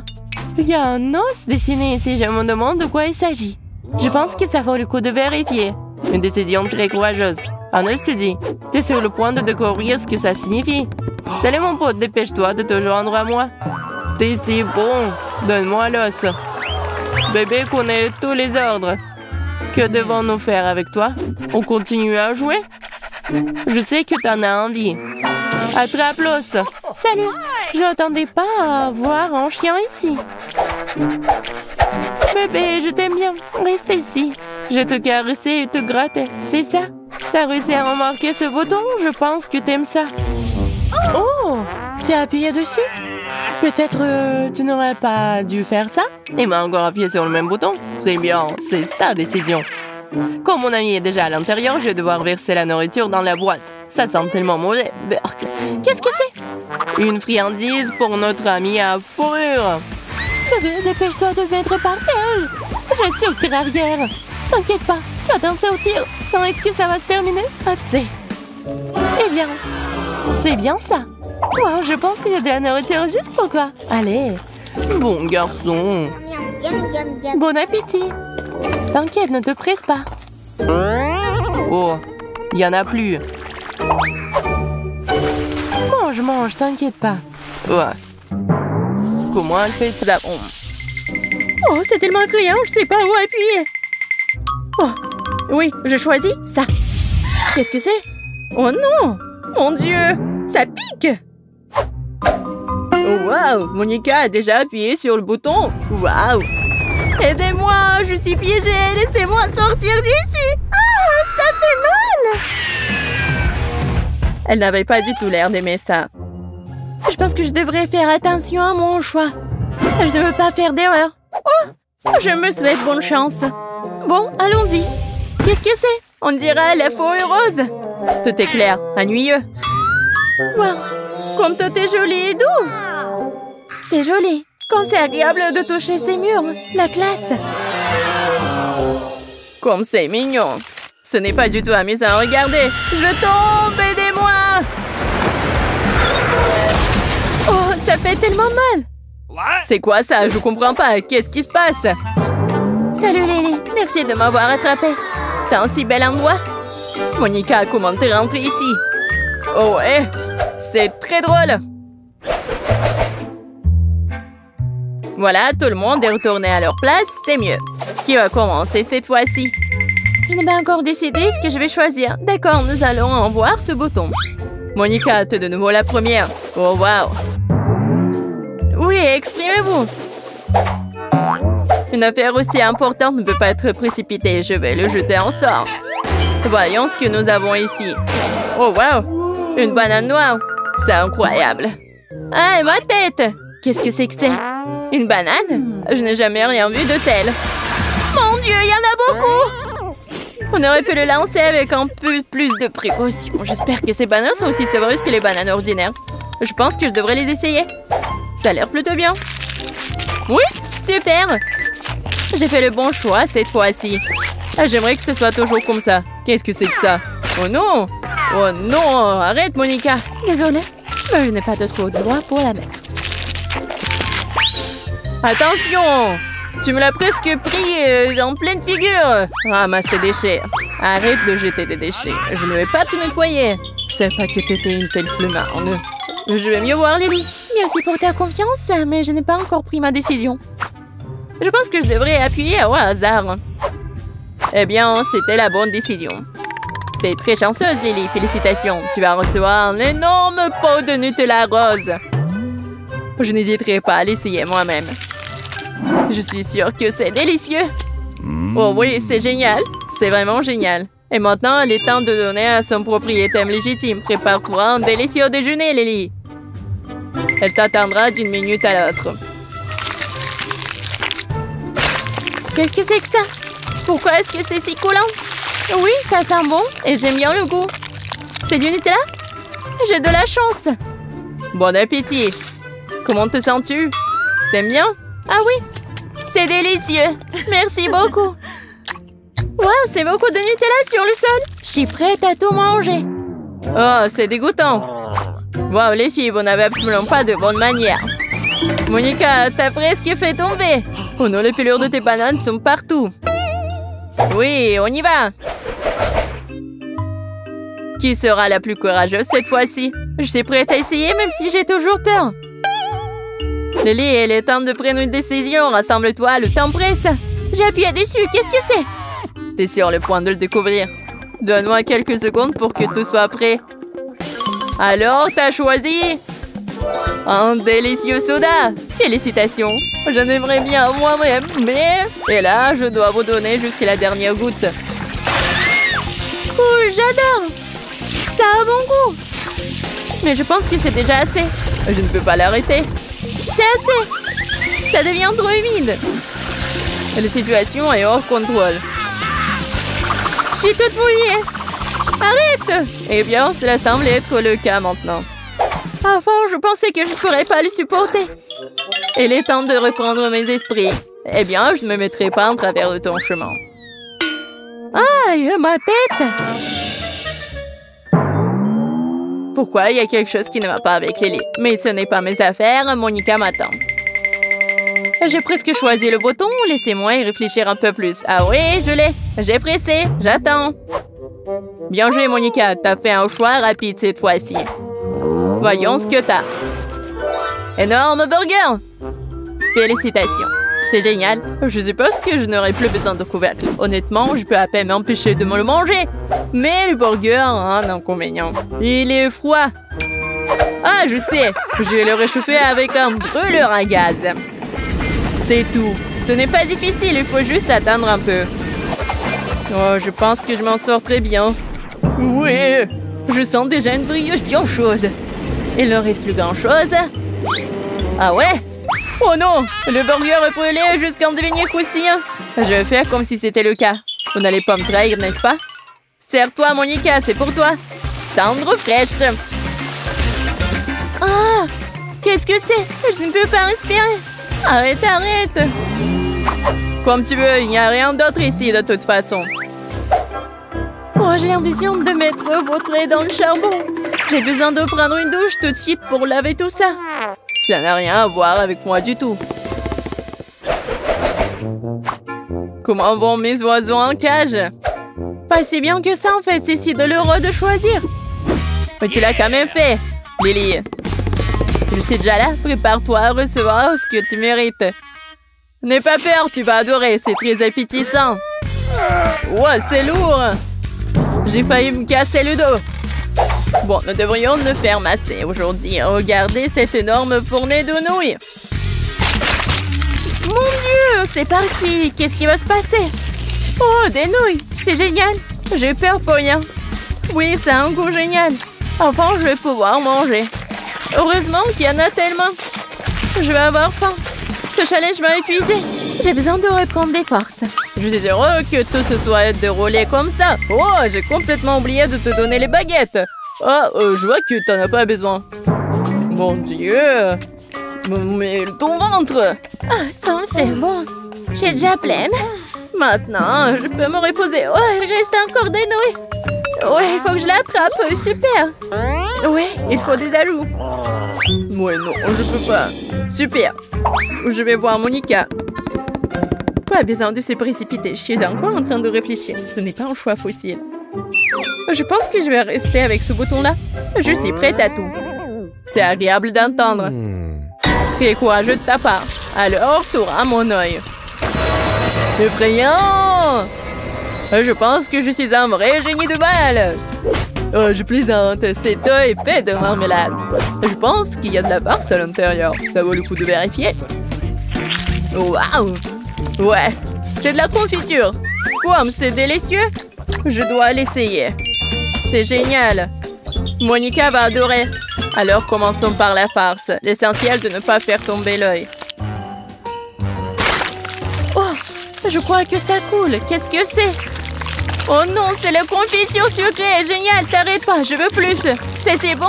Il y a un os dessiné ici. Je me demande de quoi il s'agit. Je pense que ça vaut le coup de vérifier. Une décision très courageuse. Anastasie, t'es sur le point de découvrir ce que ça signifie. Salut mon pote, dépêche-toi de te joindre à moi. T'es si bon. Donne-moi l'os. Bébé connaît tous les ordres. Que devons-nous faire avec toi? On continue à jouer? Je sais que t'en as envie. Attrape l'os. Salut. Je n'attendais pas à voir un chien ici. Bébé, je t'aime bien. Reste ici. Je te caressais et te grattais. C'est ça? T'as réussi à remarquer ce bouton? Je pense que t'aimes ça. Oh! Tu as appuyé dessus? Peut-être tu n'aurais pas dû faire ça? Et m'a encore appuyé sur le même bouton? Très bien, c'est sa décision. Comme mon ami est déjà à l'intérieur, je vais devoir verser la nourriture dans la boîte. Ça sent tellement mauvais. Berk. Qu'est-ce que c'est? Une friandise pour notre ami à fourrure. Bébé, dépêche-toi de mettre par terre. Je suis au tir arrière. T'inquiète pas, tu vas t'en sortir. Quand est-ce que ça va se terminer? Assez. Eh bien, c'est bien ça. Wow, je pense qu'il y a de la nourriture juste pour toi. Allez. Bon garçon. Bon appétit. T'inquiète, ne te presse pas. Oh, il n'y en a plus. Mange, t'inquiète pas. Ouais. Comment elle fait ça? Oh, c'est tellement criant, je sais pas où appuyer. Oh, oui, je choisis ça. Qu'est-ce que c'est? Oh non! Mon Dieu! Ça pique! Oh, wow! Monica a déjà appuyé sur le bouton. Wow! Aidez-moi! Je suis piégée! Laissez-moi sortir d'ici! Ah! Ça fait mal! Elle n'avait pas du tout l'air d'aimer ça. Je pense que je devrais faire attention à mon choix. Je ne veux pas faire d'erreur. Oh! Je me souhaite bonne chance. Bon, allons-y. Qu'est-ce que c'est? On dirait la fourrure rose. Tout est clair, ennuyeux. Wow! Comme tout est joli et doux! C'est joli. Quand c'est agréable de toucher ces murs. La classe. Comme c'est mignon. Ce n'est pas du tout amusant. Regardez. Je tombe. Aidez-moi. Oh, ça fait tellement mal. C'est quoi ça? Je comprends pas. Qu'est-ce qui se passe? Salut Lily. Merci de m'avoir attrapée. T'as un si bel endroit. Monica, comment t'es rentrée ici? Oh ouais. C'est très drôle. Voilà, tout le monde est retourné à leur place, c'est mieux. Qui va commencer cette fois-ci? Je n'ai pas encore décidé ce que je vais choisir. D'accord, nous allons en voir ce bouton. Monica, t'es de nouveau la première. Oh, wow. Oui, exprimez-vous. Une affaire aussi importante ne peut pas être précipitée. Je vais le jeter en sort. Voyons ce que nous avons ici. Oh, wow. Une banane noire. C'est incroyable. Ah, et ma tête! Qu'est-ce que c'est que c'est? Une banane? Je n'ai jamais rien vu de tel. Mon Dieu, il y en a beaucoup! On aurait pu le lancer avec un peu plus de précaution. J'espère que ces bananes sont aussi savoreuses que les bananes ordinaires. Je pense que je devrais les essayer. Ça a l'air plutôt bien. Oui, super! J'ai fait le bon choix cette fois-ci. J'aimerais que ce soit toujours comme ça. Qu'est-ce que c'est que ça? Oh non! Oh non! Arrête, Monica! Désolée, mais je n'ai pas de trop de droit pour la mettre. Attention! Tu me l'as presque pris en pleine figure! Ramasse tes déchets. Arrête de jeter des déchets. Je ne vais pas tout nettoyer. Je savais pas que t'étais une telle flemmarde. Je vais mieux voir, Lily. Merci pour ta confiance, mais je n'ai pas encore pris ma décision. Je pense que je devrais appuyer au hasard. Eh bien, c'était la bonne décision. T'es très chanceuse, Lily. Félicitations. Tu vas recevoir un énorme pot de Nutella rose. Je n'hésiterai pas à l'essayer moi-même. Je suis sûre que c'est délicieux. Oh oui, c'est génial. C'est vraiment génial. Et maintenant, il est temps de donner à son propriétaire légitime. Prépare-toi un délicieux déjeuner, Lily. Elle t'attendra d'une minute à l'autre. Qu'est-ce que c'est que ça? Pourquoi est-ce que c'est si collant? Oui, ça sent bon et j'aime bien le goût. C'est du Nutella? j'ai de la chance. Bon appétit. Comment te sens-tu? T'aimes bien? Ah oui, c'est délicieux. Merci beaucoup. Wow, c'est beaucoup de Nutella sur le sol. Je suis prête à tout manger. Oh, c'est dégoûtant. Wow, les filles, vous n'avez absolument pas de bonne manière. Monica, t'as presque fait tomber. Oh non, les pelures de tes bananes sont partout. Oui, on y va. Qui sera la plus courageuse cette fois-ci? Je suis prête à essayer même si j'ai toujours peur. Lily, il est temps de prendre une décision. Rassemble-toi, le temps presse. J'ai appuyé dessus, qu'est-ce que c'est? T'es sur le point de le découvrir. Donne-moi quelques secondes pour que tout soit prêt. Alors, t'as choisi un délicieux soda. Félicitations. J'en aimerais bien moi-même, mais... Et là, je dois vous donner jusqu'à la dernière goutte. Oh, j'adore. Ça a bon goût. Mais je pense que c'est déjà assez. Je ne peux pas l'arrêter. C'est assez. Ça devient trop humide. La situation est hors contrôle. Je suis toute mouillée. Arrête. Eh bien, cela semble être le cas maintenant. Avant, je pensais que je ne pourrais pas le supporter. Il est temps de reprendre mes esprits. Eh bien, je ne me mettrai pas en travers de ton chemin. Aïe, ma tête! Pourquoi il y a quelque chose qui ne va pas avec Lily? Mais ce n'est pas mes affaires, Monica m'attend. J'ai presque choisi le bouton, laissez-moi y réfléchir un peu plus. Ah oui, je l'ai. J'ai pressé, j'attends. Bien joué, Monica, t'as fait un choix rapide cette fois-ci. Voyons ce que t'as. Énorme burger! Félicitations. C'est génial. Je suppose que je n'aurai plus besoin de couvercle. Honnêtement, je peux à peine m'empêcher de me le manger. Mais le burger a un inconvénient. Il est froid. Ah, je sais. Je vais le réchauffer avec un brûleur à gaz. C'est tout. Ce n'est pas difficile, il faut juste attendre un peu. Oh, je pense que je m'en sors très bien. Oui, je sens déjà une brioche bien chaude. Il ne reste plus grand-chose. Ah ouais? Oh non! Le burger est brûlé jusqu'à en devenir croustillant. Je vais faire comme si c'était le cas. Vous n'allez pas me trahir, n'est-ce pas? Serre-toi, Monica, c'est pour toi. Cendre fraîche. Ah! Qu'est-ce que c'est? Je ne peux pas respirer. Arrête, arrête! Comme tu veux, il n'y a rien d'autre ici de toute façon. Oh, j'ai l'ambition de mettre votre lait dans le charbon. J'ai besoin de prendre une douche tout de suite pour laver tout ça. Ça n'a rien à voir avec moi du tout. Comment vont mes oiseaux en cage? Pas si bien que ça en fait, c'est si douloureux de choisir. Mais tu l'as quand même fait, Lily. Je suis déjà là, prépare-toi à recevoir ce que tu mérites. N'aie pas peur, tu vas adorer, c'est très appétissant. Ouais, c'est lourd. J'ai failli me casser le dos. Bon, nous devrions ne faire masser aujourd'hui. Regardez cette énorme fournée de nouilles. Mon Dieu, c'est parti. Qu'est-ce qui va se passer? Oh, des nouilles. C'est génial. J'ai peur pour rien. Oui, ça a un goût génial. Enfin, je vais pouvoir manger. Heureusement qu'il y en a tellement. Je vais avoir faim. Ce challenge m'a épuisé. J'ai besoin de reprendre des forces. Je suis heureux que tout se soit déroulé comme ça. Oh, j'ai complètement oublié de te donner les baguettes. Ah, je vois que t'en as pas besoin. Mon Dieu. Mais ton ventre. Ah, comme c'est bon. J'ai déjà pleine. Maintenant, je peux me reposer. Oh, il reste encore des nouilles. Ouais, il faut que je l'attrape. Super. Ouais, il faut des ajouts. Ouais, non, je peux pas. Super. Je vais voir Monica. Pas besoin de se précipiter. Je suis encore en train de réfléchir. Ce n'est pas un choix facile. Je pense que je vais rester avec ce bouton-là. Je suis prête à tout. C'est agréable d'entendre. Très courageux de ta part. Alors, tu auras mon œil. Effrayant! Je pense que je suis un vrai génie de balle. Oh, je plaisante. Cet œil est fait de marmelade. Je pense qu'il y a de la farce à l'intérieur. Ça vaut le coup de vérifier. Waouh! Ouais, c'est de la confiture. Comme c'est délicieux. Je dois l'essayer. C'est génial. Monica va adorer. Alors commençons par la farce. L'essentiel de ne pas faire tomber l'œil. Oh, je crois que ça coule. Qu'est-ce que c'est? Oh non, c'est la confiture sucrée. Génial, t'arrêtes pas, je veux plus. C'est bon.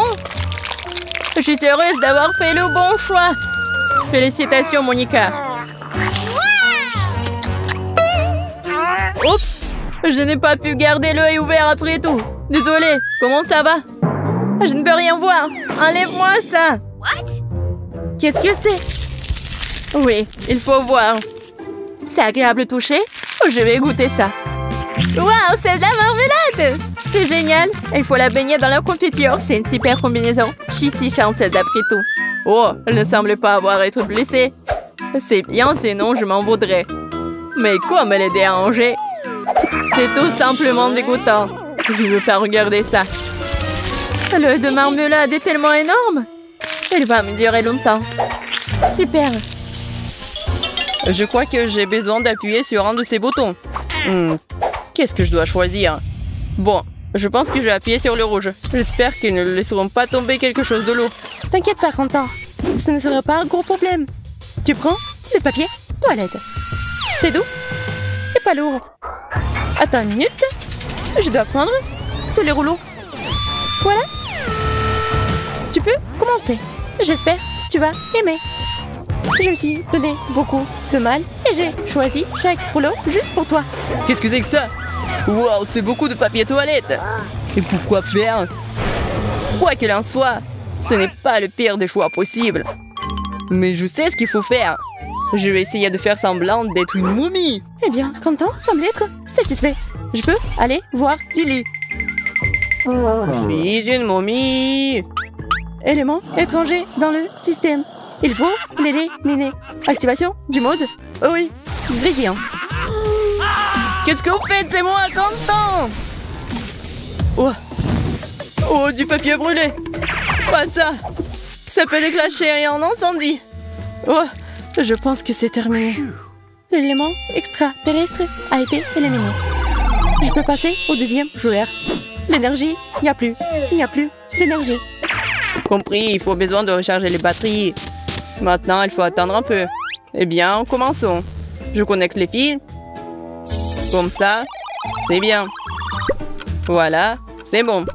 Je suis heureuse d'avoir fait le bon choix. Félicitations, Monica. Oups, je n'ai pas pu garder l'œil ouvert après tout. Désolée, comment ça va? Je ne peux rien voir. Enlève-moi ça. Qu'est-ce que c'est? Oui, il faut voir. C'est agréable toucher. Je vais goûter ça. Waouh, c'est de la marmelade! C'est génial. Il faut la baigner dans la confiture. C'est une super combinaison. Je suis si chanceuse après tout. Oh, elle ne semble pas avoir été blessée. C'est bien, sinon je m'en voudrais. Mais comme elle est dérangée, c'est tout simplement dégoûtant. Je ne veux pas regarder ça. L'œil de marmelade est tellement énorme. Il va me durer longtemps. Super. Je crois que j'ai besoin d'appuyer sur un de ces boutons. Qu'est-ce que je dois choisir? Bon, je pense que je vais appuyer sur le rouge. J'espère qu'ils ne laisseront pas tomber quelque chose de lourd. T'inquiète pas, Quentin. Ce ne sera pas un gros problème. Tu prends le papier toilette. C'est doux et pas lourd. Attends une minute. Je dois prendre tous les rouleaux. Voilà. Tu peux commencer. J'espère que tu vas aimer. Je me suis donné beaucoup de mal et j'ai choisi chaque rouleau juste pour toi. Qu'est-ce que c'est que ça? Wow, c'est beaucoup de papier toilette. Et pourquoi faire? Quoi qu'il en soit, ce n'est pas le pire des choix possibles. Mais je sais ce qu'il faut faire. Je vais essayer de faire semblant d'être une momie. Eh bien, Quentin semble être satisfait. Je peux aller voir Lily. Je suis une momie. Élément étranger dans le système. Il faut l'éliminer. Activation du mode. Oh oui, brillant. Qu'est-ce que vous faites? C'est moi, Quentin. Oh, du papier brûlé. Pas ça. Ça peut déclencher un incendie. Oh, je pense que c'est terminé. L'élément extraterrestre a été éliminé. Je peux passer au deuxième joueur. L'énergie, il n'y a plus. Il n'y a plus d'énergie. Compris, il faut besoin de recharger les batteries. Maintenant, il faut attendre un peu. Eh bien, commençons. Je connecte les fils. Comme ça, c'est bien. Voilà, c'est bon.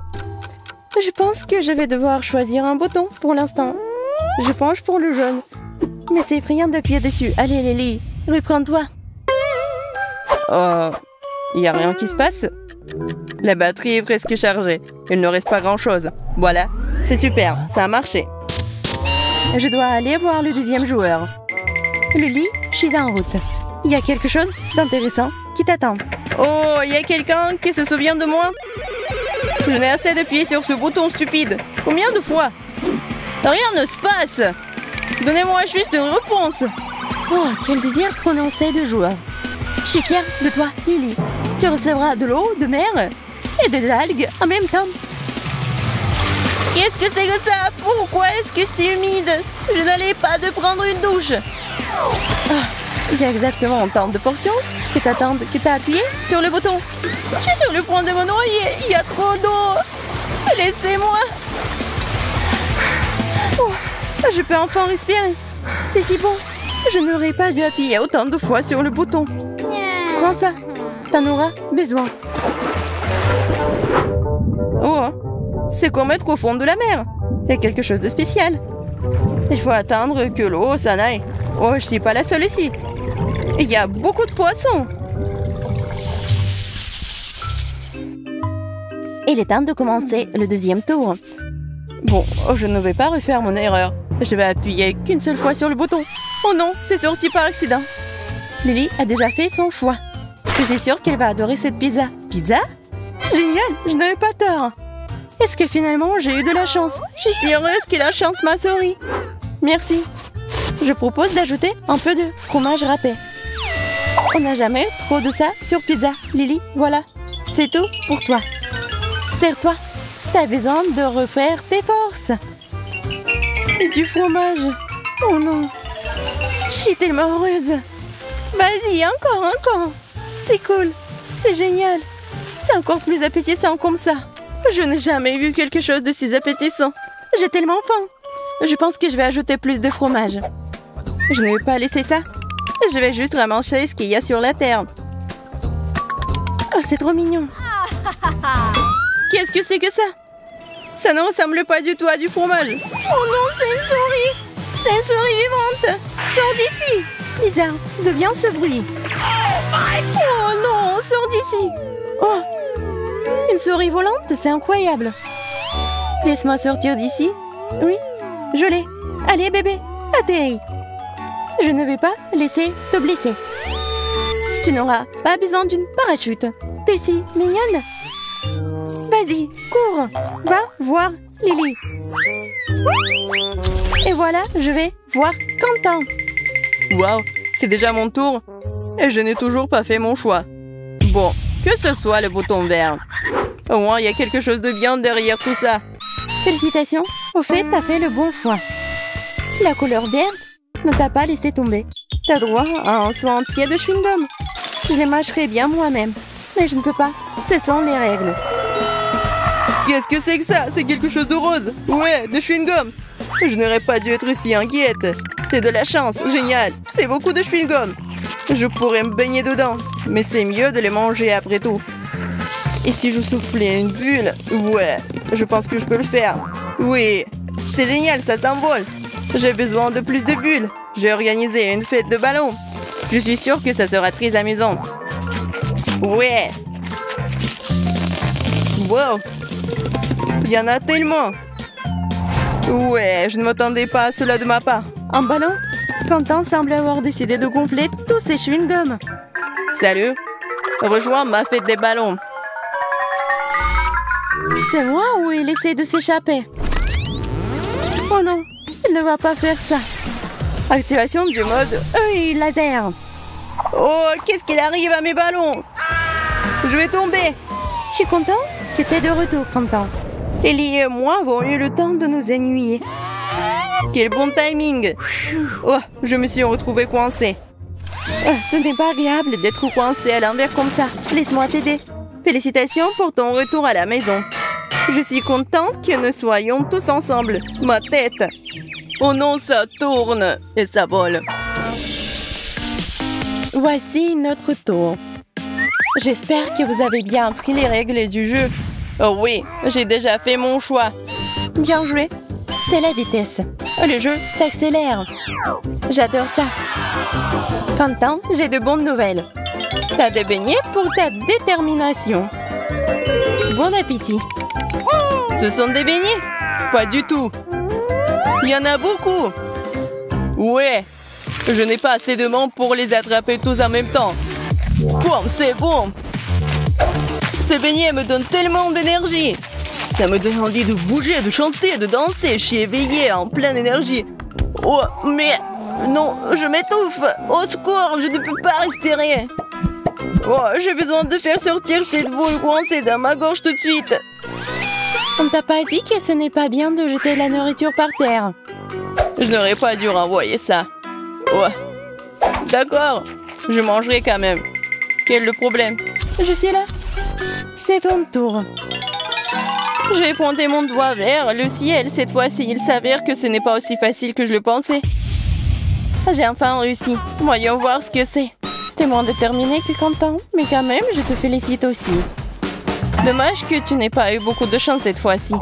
Je pense que je vais devoir choisir un bouton pour l'instant. Je penche pour le jaune. Mais c'est effrayant d'appuyer dessus. Allez, Lily, reprends-toi. Oh, il n'y a rien qui se passe. La batterie est presque chargée. Il ne reste pas grand-chose. Voilà, c'est super, ça a marché. Je dois aller voir le deuxième joueur. Lily, je suis en route. Il y a quelque chose d'intéressant qui t'attend. Oh, il y a quelqu'un qui se souvient de moi? Je n'ai assez d'appuyer sur ce bouton stupide. Combien de fois? Rien ne se passe. Donnez-moi juste une réponse. Oh, quel désir prononcé de joueur. Je suis fière de toi, Lily. Tu recevras de l'eau de mer et des algues en même temps. Qu'est-ce que c'est que ça? Pourquoi est-ce que c'est humide? Je n'allais pas de prendre une douche. Il y a exactement autant de portions que t'as appuyé sur le bouton. Je suis sur le point de me noyer. Il y a trop d'eau. Laissez-moi. Oh, je peux enfin respirer. C'est si bon. Je n'aurais pas dû appuyer autant de fois sur le bouton. Prends ça. T'en auras besoin. Oh, c'est comme être au fond de la mer. Il y a quelque chose de spécial. Il faut attendre que l'eau s'en aille. Oh, je suis pas la seule ici. Il y a beaucoup de poissons. Il est temps de commencer le deuxième tour. Bon, je ne vais pas refaire mon erreur. Je vais appuyer qu'une seule fois sur le bouton. Oh non, c'est sorti par accident. Lily a déjà fait son choix. Je suis sûre qu'elle va adorer cette pizza. Pizza? Génial, je n'avais pas tort. Est-ce que finalement j'ai eu de la chance? Je suis si heureuse que la chance m'a souri. Merci. Je propose d'ajouter un peu de fromage râpé. On n'a jamais trop de ça sur pizza, Lily. Voilà, c'est tout pour toi. Serre-toi. T'as besoin de refaire tes forces. Du fromage. Oh non. Je suis tellement heureuse. Vas-y, encore. C'est cool. C'est génial. C'est encore plus appétissant comme ça. Je n'ai jamais vu quelque chose de si appétissant. J'ai tellement faim. Je pense que je vais ajouter plus de fromage. Je ne vais pas laisser ça. Je vais juste ramasser ce qu'il y a sur la terre. Oh, c'est trop mignon. Qu'est-ce que c'est que ça? Ça ne ressemble pas du tout à du fromage. Oh non, c'est une souris. C'est une souris vivante. Sors d'ici. Bizarre, d'où vient ce bruit? Oh non, sors d'ici. Oh, une souris volante, c'est incroyable. Laisse-moi sortir d'ici. Oui, je l'ai. Allez, bébé, atterris. Je ne vais pas laisser te blesser. Tu n'auras pas besoin d'une parachute. T'es si mignonne. Vas-y, cours. Va voir Lily. Et voilà, je vais voir Quentin. Waouh, c'est déjà mon tour. Et je n'ai toujours pas fait mon choix. Bon, que ce soit le bouton vert. Au moins, il y a quelque chose de bien derrière tout ça. Félicitations, au fait, t'as fait le bon choix. La couleur verte ne t'a pas laissé tomber. T'as droit à un soin entier de chewing-gum. Je les mâcherai bien moi-même. Mais je ne peux pas. Ce sont les règles. Qu'est-ce que c'est que ça? C'est quelque chose de rose. Ouais, de chewing-gum. Je n'aurais pas dû être si inquiète. C'est de la chance. Génial. C'est beaucoup de chewing-gum. Je pourrais me baigner dedans. Mais c'est mieux de les manger après tout. Et si je soufflais une bulle? Ouais, je pense que je peux le faire. Oui, c'est génial, ça s'envole. J'ai besoin de plus de bulles. J'ai organisé une fête de ballons. Je suis sûre que ça sera très amusant. Ouais. Wow. Il y en a tellement. Ouais, je ne m'attendais pas à cela de ma part. Un ballon? Quentin semble avoir décidé de gonfler tous ses chewing-gums. Salut. Rejoins ma fête des ballons. C'est moi ou il essaie de s'échapper? Oh non, il ne va pas faire ça. Activation du mode œil laser. Oh, qu'est-ce qu'il arrive à mes ballons? Je vais tomber. Je suis content que tu es de retour, Quentin. Ellie et moi avons eu le temps de nous ennuyer. Quel bon timing. Oh, je me suis retrouvée coincée. Ce n'est pas agréable d'être coincée à l'envers comme ça. Laisse-moi t'aider. Félicitations pour ton retour à la maison. Je suis contente que nous soyons tous ensemble. Ma tête. Oh non, ça tourne et ça vole. Voici notre tour. J'espère que vous avez bien appris les règles du jeu. Oh oui, j'ai déjà fait mon choix. Bien joué. C'est la vitesse. Le jeu s'accélère. J'adore ça. Quentin, j'ai de bonnes nouvelles. T'as des beignets pour ta détermination. Bon appétit. Ce sont des beignets? Pas du tout. Il y en a beaucoup. Ouais. Je n'ai pas assez de mains pour les attraper tous en même temps. Boum, c'est bon. Ces beignets me donnent tellement d'énergie. Ça me donne envie de bouger, de chanter, de danser. Je suis éveillée, en pleine énergie. Oh, mais... Non, je m'étouffe. Au secours, je ne peux pas respirer. Oh, j'ai besoin de faire sortir cette boule coincée dans ma gorge tout de suite. On t'a pas dit que ce n'est pas bien de jeter la nourriture par terre? Je n'aurais pas dû renvoyer ça. Ouais. D'accord, je mangerai quand même. Quel est le problème? Je suis là. C'est ton tour. Je vais pointer mon doigt vers le ciel cette fois-ci. Il s'avère que ce n'est pas aussi facile que je le pensais. J'ai enfin réussi. Voyons voir ce que c'est. T'es moins déterminé que Quentin, mais quand même, je te félicite aussi. Dommage que tu n'aies pas eu beaucoup de chance cette fois-ci.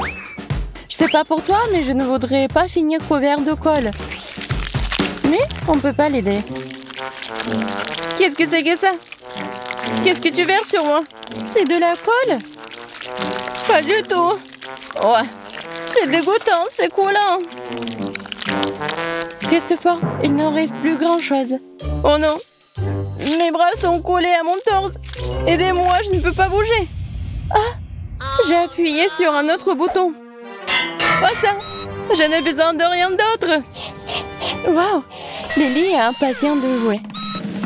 Je sais pas pour toi, mais je ne voudrais pas finir couvert de colle. Mais on peut pas l'aider. Qu'est-ce que c'est que ça? Qu'est-ce que tu verses sur moi? C'est de la colle? Pas du tout. Ouais. C'est dégoûtant, c'est coulant. Christopher, il n'en reste plus grand-chose. Oh non. Mes bras sont collés à mon torse. Aidez-moi, je ne peux pas bouger. Ah, j'ai appuyé sur un autre bouton. Oh ça, je n'ai besoin de rien d'autre. Waouh, Lily est impatiente de jouer.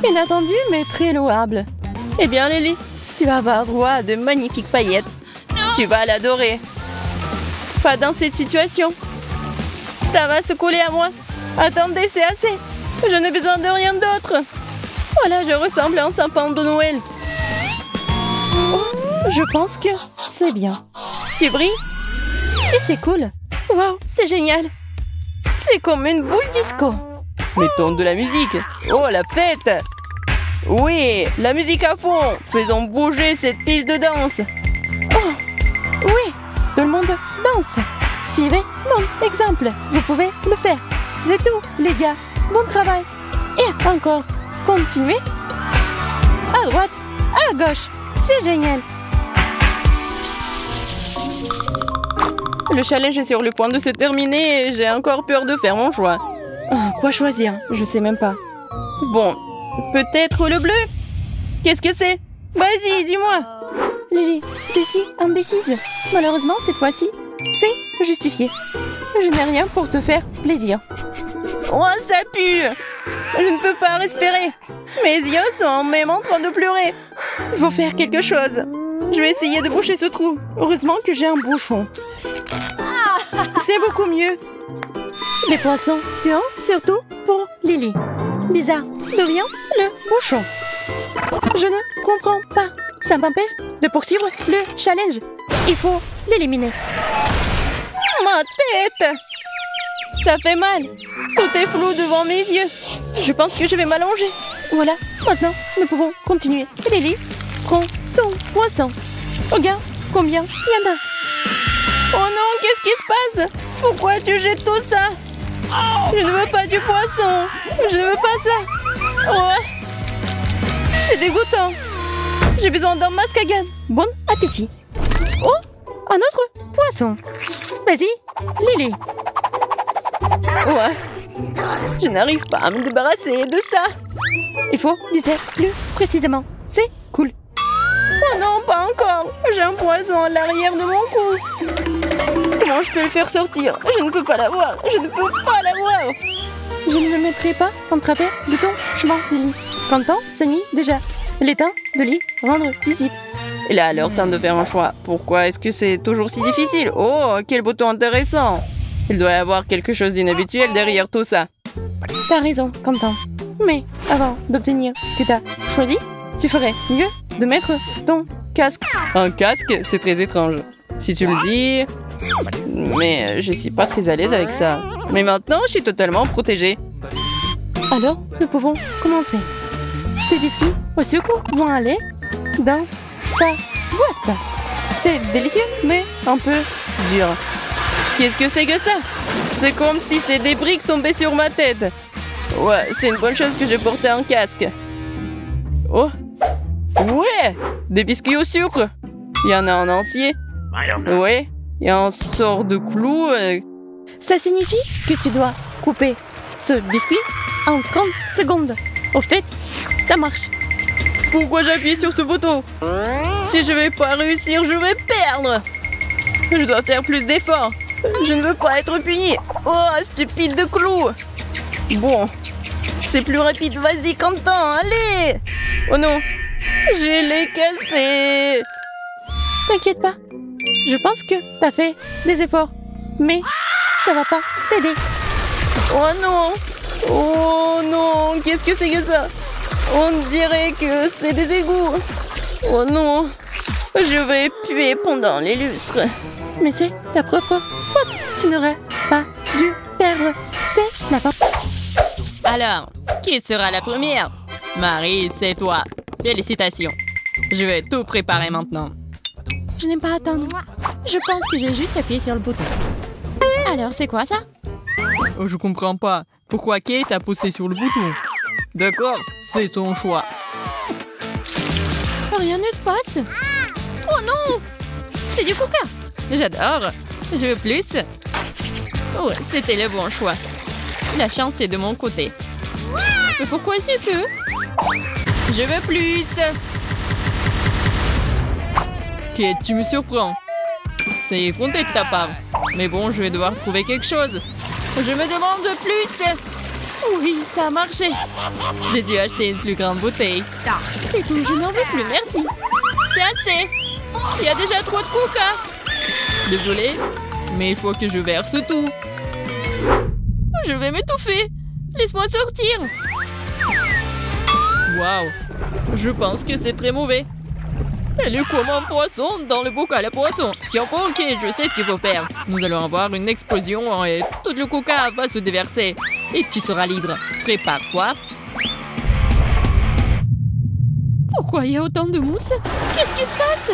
Inattendu, mais très louable. Eh bien, Lily, tu vas avoir droit à de magnifiques paillettes. Tu vas l'adorer. Pas dans cette situation. Ça va se coller à moi. Attendez, c'est assez. Je n'ai besoin de rien d'autre. Voilà, je ressemble à un sapin de Noël. Oh, je pense que c'est bien. Tu brilles? Et c'est cool. Waouh, c'est génial. C'est comme une boule disco. Mettons de la musique. Oh, la fête. Oui, la musique à fond. Faisons bouger cette piste de danse. Oh, oui, tout le monde danse. Suivez mon exemple. Vous pouvez le faire. C'est tout, les gars. Bon travail. Et encore, continuez. À droite, à gauche. C'est génial. Le challenge est sur le point de se terminer et j'ai encore peur de faire mon choix. Quoi choisir? Je sais même pas. Bon, peut-être le bleu? Qu'est-ce que c'est? Vas-y, dis-moi. Lily, t'es si indécise. Malheureusement, cette fois-ci, c'est justifié. Je n'ai rien pour te faire plaisir. Oh, ça pue! Je ne peux pas respirer. Mes yeux sont même en train de pleurer. Il faut faire quelque chose. Je vais essayer de boucher ce trou. Heureusement que j'ai un bouchon. C'est beaucoup mieux. Les poissons puants, surtout pour Lily. Bizarre, d'où vient le bouchon? Je ne comprends pas. Ça m'empêche de poursuivre le challenge. Il faut l'éliminer. Ma tête! Ça fait mal. Tout est flou devant mes yeux. Je pense que je vais m'allonger. Voilà, maintenant, nous pouvons continuer. Lily, prends ton poisson. Regarde combien il y en a. Oh non, qu'est-ce qui se passe? Pourquoi tu jettes tout ça? Je ne veux pas du poisson. Je ne veux pas ça. Oh, c'est dégoûtant. J'ai besoin d'un masque à gaz. Bon appétit. Oh, un autre poisson. Vas-y, Lily. Ouais, je n'arrive pas à me débarrasser de ça. Il faut viser plus précisément. C'est cool. Oh non, pas encore. J'ai un poisson à l'arrière de mon cou. Comment je peux le faire sortir? Je ne peux pas l'avoir. Je ne peux pas l'avoir. Je ne me mettrai pas en travers de ton chemin, Lily. Quand le temps s'ennuie déjà. Il est temps de l'y rendre visite. Il est alors temps de faire un choix. Pourquoi est-ce que c'est toujours si difficile? Oh, quel bouton intéressant. Il doit y avoir quelque chose d'inhabituel derrière tout ça. T'as raison, Quentin. Mais avant d'obtenir ce que t'as choisi, tu ferais mieux de mettre ton casque. Un casque? C'est très étrange. Si tu le dis... Mais je suis pas très à l'aise avec ça. Mais maintenant, je suis totalement protégée. Alors, nous pouvons commencer. Ces biscuits au sucre vont aller dans ta boîte. C'est délicieux, mais un peu dur. Qu'est-ce que c'est que ça? C'est comme si ces des briques tombaient sur ma tête. Ouais, c'est une bonne chose que j'ai porté un casque. Oh, ouais, des biscuits au sucre. Il y en a en entier. Ouais, il y a un sort de clou. Ça signifie que tu dois couper ce biscuit en 30 secondes. Au fait, ça marche. Pourquoi j'appuie sur ce bouton? Si je vais pas réussir, je vais perdre. Je dois faire plus d'efforts. Je ne veux pas être puni. Oh, stupide de clou. Bon, c'est plus rapide. Vas-y, Quentin, allez. Oh non, je l'ai cassé. T'inquiète pas. Je pense que t'as fait des efforts. Mais ça va pas t'aider. Oh non. Oh non, qu'est-ce que c'est que ça? On dirait que c'est des égouts. Oh non, je vais puer pendant les lustres. Mais c'est ta propre faute. Tu n'aurais pas dû perdre. C'est la faute. Alors, qui sera la première? Marie, c'est toi. Félicitations. Je vais tout préparer maintenant. Je n'aime pas attendre. Je pense que j'ai juste appuyé sur le bouton. Alors, c'est quoi ça? Oh, je comprends pas. Pourquoi Kate a poussé sur le bouton? D'accord, c'est ton choix. Rien ne se passe. Oh non! C'est du coca. J'adore. Je veux plus. Oh, c'était le bon choix. La chance est de mon côté. Mais pourquoi c'est peu? Je veux plus. Kate, tu me surprends. C'est effronté de ta part. Mais bon, je vais devoir trouver quelque chose. Je me demande plus. Oui, ça a marché. J'ai dû acheter une plus grande bouteille. C'est tout, je n'en veux plus, merci. C'est assez. Il y a déjà trop de coca. Désolée, mais il faut que je verse tout. Je vais m'étouffer. Laisse-moi sortir. Waouh, je pense que c'est très mauvais. Elle est comme un poisson dans le bocal à poisson. Tiens, ok, je sais ce qu'il faut faire. Nous allons avoir une explosion et tout le coca va se déverser. Et tu seras libre. Prépare-toi. Pourquoi il y a autant de mousse? Qu'est-ce qui se passe?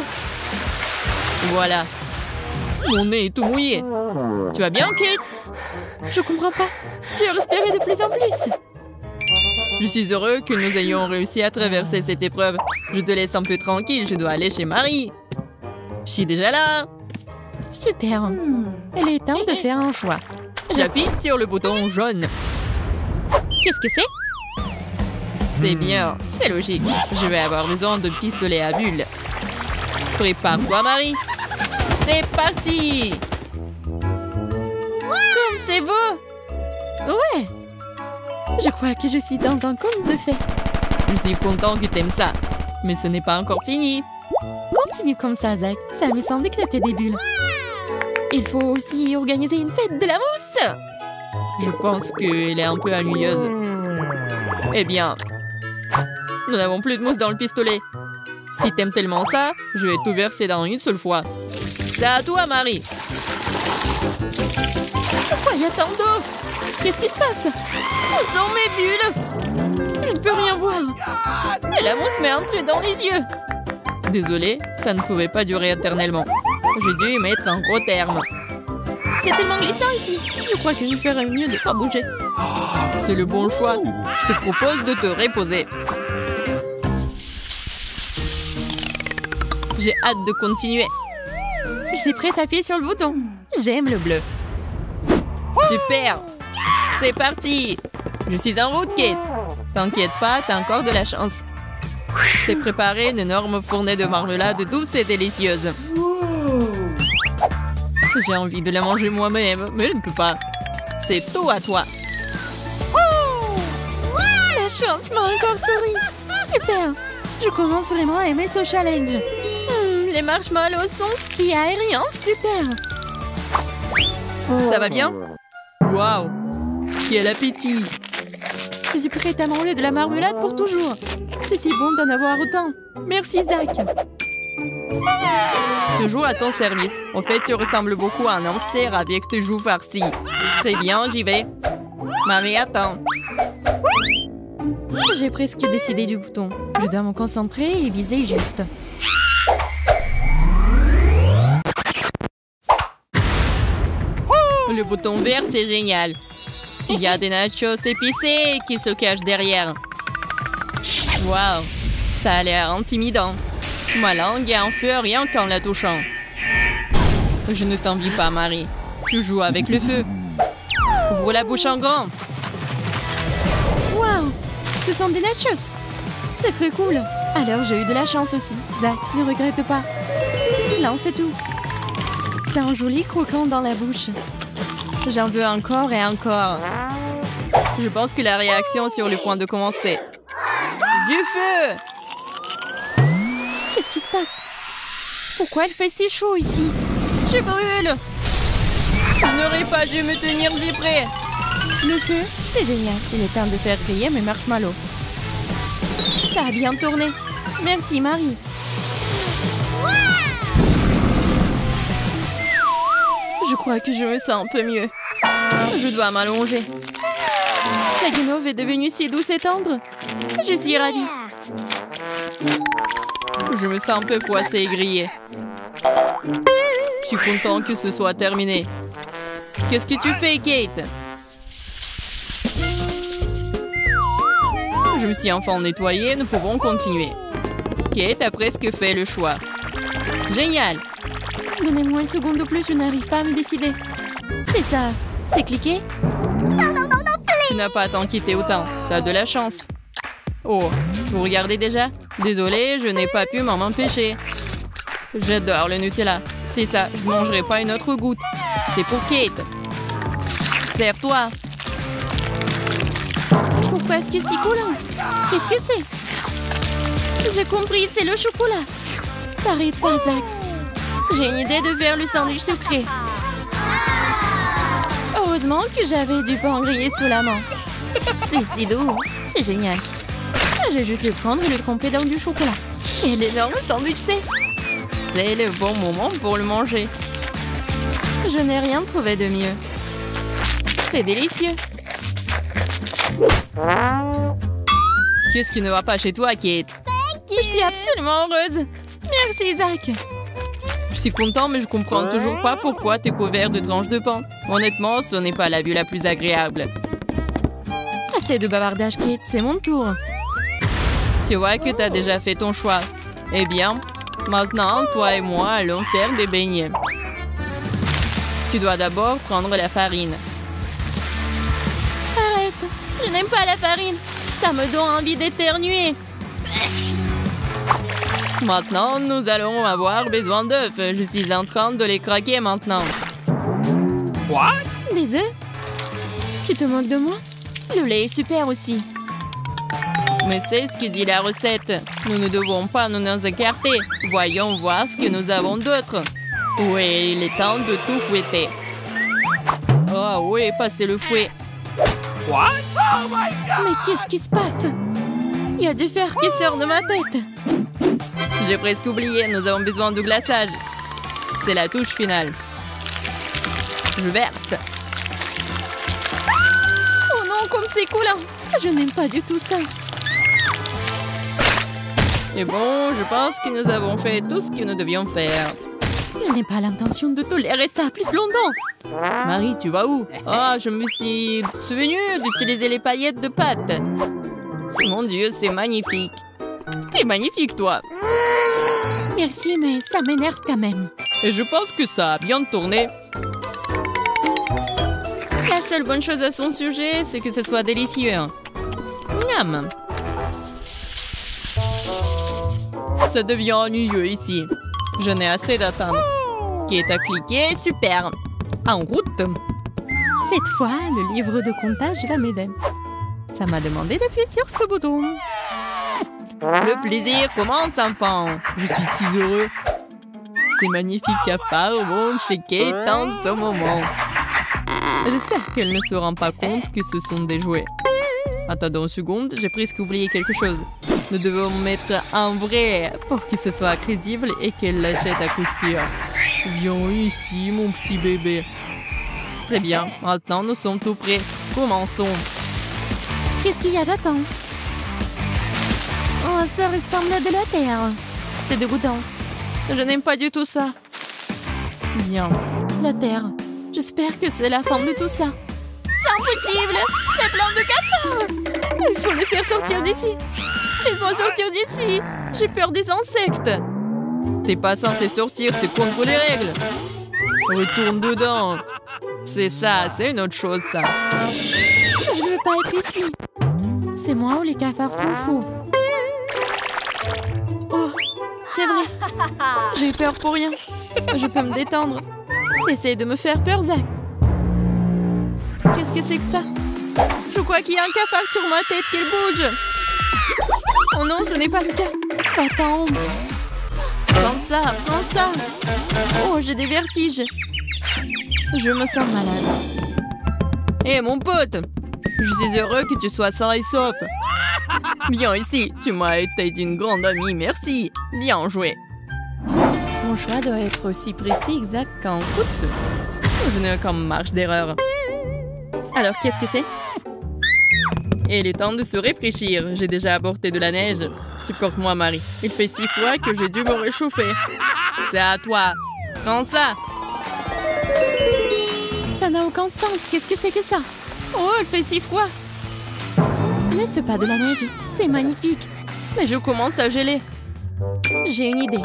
Voilà. Mon nez est tout mouillé. Tu vas bien, Kate? Je comprends pas. J'ai respiré de plus en plus. Je suis heureux que nous ayons réussi à traverser cette épreuve. Je te laisse un peu tranquille, je dois aller chez Marie. Je suis déjà là. Super. Il est temps de faire un choix. J'appuie sur le bouton jaune. Qu'est-ce que c'est? C'est bien, c'est logique. Je vais avoir besoin de pistolet à bulles. Prépare-toi, Marie. C'est parti! Comme c'est beau! Ouais! Je crois que je suis dans un conte de fées. Je suis content que t'aimes ça. Mais ce n'est pas encore fini. Continue comme ça, Zach. Ça me semble éclater des bulles. Il faut aussi organiser une fête de la mousse! Je pense qu'elle est un peu ennuyeuse. Eh bien, nous n'avons plus de mousse dans le pistolet. Si t'aimes tellement ça, je vais tout verser dans une seule fois. C'est à toi, Marie. Pourquoi il y a tant d'eau? Qu'est-ce qui se passe? Où sont mes bulles? Je ne peux rien voir. Et la mousse m'est entrée dans les yeux. Désolée, ça ne pouvait pas durer éternellement. J'ai dû y mettre un gros terme. C'est tellement glissant ici. Je crois que je ferais mieux de ne pas bouger. C'est le bon choix. Je te propose de te reposer. J'ai hâte de continuer. Je suis prête à appuyer sur le bouton. J'aime le bleu. Super! C'est parti! Je suis en route, Kate. T'inquiète pas, t'as encore de la chance. T'es préparé une énorme fournée de marmelade douce et délicieuse. J'ai envie de la manger moi-même, mais je ne peux pas. C'est tout à toi. La chance m'a encore souri. Super! Je commence vraiment à aimer ce challenge. Les marshmallows sont si aériens, super! Ça va bien? Waouh! Quel appétit! Je suis prête à manger de la marmelade pour toujours. C'est si bon d'en avoir autant. Merci, Zach. Toujours à ton service. En fait, tu ressembles beaucoup à un hamster avec tes joues farcies. Très bien, j'y vais. Marie, attends. J'ai presque décidé du bouton. Je dois me concentrer et viser juste. Le bouton vert, c'est génial. Il y a des nachos épicés qui se cachent derrière. Waouh, ça a l'air intimidant. Ma langue est en feu rien qu'en la touchant. Je ne t'envie pas, Marie. Tu joues avec le feu. Ouvre la bouche en grand. Waouh, ce sont des nachos. C'est très cool. Alors j'ai eu de la chance aussi. Zach, ne regrette pas. Lance tout. C'est un joli croquant dans la bouche. J'en veux encore et encore. Je pense que la réaction est sur le point de commencer. Du feu! Qu'est-ce qui se passe? Pourquoi il fait si chaud ici? Je brûle! Je n'aurais pas dû me tenir si près. Le feu, c'est génial. Il est temps de faire griller mes marshmallows. Ça a bien tourné. Merci, Marie. Je crois que je me sens un peu mieux. Je dois m'allonger. La guimauve est devenue si douce et tendre. Je suis ravie. Je me sens un peu froissée et grillée. Je suis content que ce soit terminé. Qu'est-ce que tu fais, Kate? Je me suis enfin nettoyée, nous pouvons continuer. Kate a presque fait le choix. Génial! Donnez-moi une seconde de plus, je n'arrive pas à me décider. C'est ça. C'est cliqué? Tu n'as pas à t'inquiéter autant. T'as de la chance. Oh, vous regardez déjà? Désolée, je n'ai pas pu m'en empêcher. J'adore le Nutella. C'est ça, je ne mangerai pas une autre goutte. C'est pour Kate. Serre-toi. Pourquoi est-ce que c'est coulant? Qu'est-ce que c'est? J'ai compris, c'est le chocolat. T'arrêtes pas, Zach. J'ai une idée de faire le sandwich sucré. Heureusement que j'avais du pain grillé sous la main. C'est si doux. C'est génial. Je vais juste le prendre et le tremper dans du chocolat. Et l'énorme sandwich, c'est le bon moment pour le manger. Je n'ai rien trouvé de mieux. C'est délicieux. Qu'est-ce qui ne va pas chez toi, Kate? Je suis absolument heureuse. Merci, Zach. Je suis content, mais je comprends toujours pas pourquoi t'es couvert de tranches de pain. Honnêtement, ce n'est pas la vue la plus agréable. Assez de bavardage, Kate. C'est mon tour. Tu vois que t'as déjà fait ton choix. Eh bien, maintenant, toi et moi allons faire des beignets. Tu dois d'abord prendre la farine. Arrête. Je n'aime pas la farine. Ça me donne envie d'éternuer. Maintenant, nous allons avoir besoin d'œufs. Je suis en train de les craquer maintenant. What? Des œufs? Tu te moques de moi? Le lait est super aussi. Mais c'est ce que dit la recette. Nous ne devons pas nous écarter. Voyons voir ce que nous avons d'autre. Oui, il est temps de tout fouetter. Oh oui, passez le fouet. What? Oh my God! Mais qu'est-ce qui se passe? Il y a du fer qui sort de ma tête. J'ai presque oublié, nous avons besoin de glaçage. C'est la touche finale. Je verse. Oh non, comme c'est coulant. Je n'aime pas du tout ça. Et bon, je pense que nous avons fait tout ce que nous devions faire. Je n'ai pas l'intention de tolérer ça plus longtemps. Marie, tu vas où? Oh, je me suis souvenu d'utiliser les paillettes de pâte. Mon Dieu, c'est magnifique. T'es magnifique, toi. Merci, mais ça m'énerve quand même. Et je pense que ça a bien tourné. La seule bonne chose à son sujet, c'est que ce soit délicieux. Miam. Ça devient ennuyeux ici. Je n'ai assez d'attendre. Qui est à cliquer? Super. En route. Cette fois, le livre de comptage va m'aider. Ça m'a demandé d'appuyer sur ce bouton. Le plaisir commence, enfant. Je suis si heureux. Ces magnifiques cafards vont checker en ce moment. J'espère qu'elle ne se rend pas compte que ce sont des jouets. Attendons une seconde, j'ai presque oublié quelque chose. Nous devons mettre un vrai pour que ce soit crédible et qu'elle l'achète à coup sûr. Viens ici, mon petit bébé. Très bien, maintenant nous sommes tout prêts. Commençons. Qu'est-ce qu'il y a? J'attends. Oh, ça ressemble à de la terre. C'est dégoûtant. Je n'aime pas du tout ça. Bien. La terre. J'espère que c'est la fin de tout ça. C'est impossible! C'est plein de cafards! Il faut les faire sortir d'ici. Laisse-moi sortir d'ici. J'ai peur des insectes. T'es pas censé sortir, c'est contre les règles. Retourne dedans. C'est ça, c'est une autre chose, ça. Je ne veux pas être ici. C'est moi ou les cafards sont fous. Oh, c'est vrai. J'ai peur pour rien. Je peux me détendre. Essaye de me faire peur, Zach. Qu'est-ce que c'est que ça? Je crois qu'il y a un cafard sur ma tête qui bouge. Oh non, ce n'est pas le cas. Attends. Prends ça, prends ça. Oh, j'ai des vertiges. Je me sens malade. Hé, mon pote. Je suis heureux que tu sois sain et sauf. Viens ici, tu m'as été d'une grande amie, merci. Bien joué. Mon choix doit être aussi précis exact qu'un coup de feu. Je n'ai aucune marge d'erreur. Alors, qu'est-ce que c'est? Il est temps de se réfléchir. J'ai déjà apporté de la neige. Supporte-moi, Marie. Il fait si froid que j'ai dû me réchauffer. C'est à toi. Prends ça. Ça n'a aucun sens. Qu'est-ce que c'est que ça? Oh, il fait si froid. Mais c'est pas de la neige. C'est magnifique. Mais je commence à geler. J'ai une idée.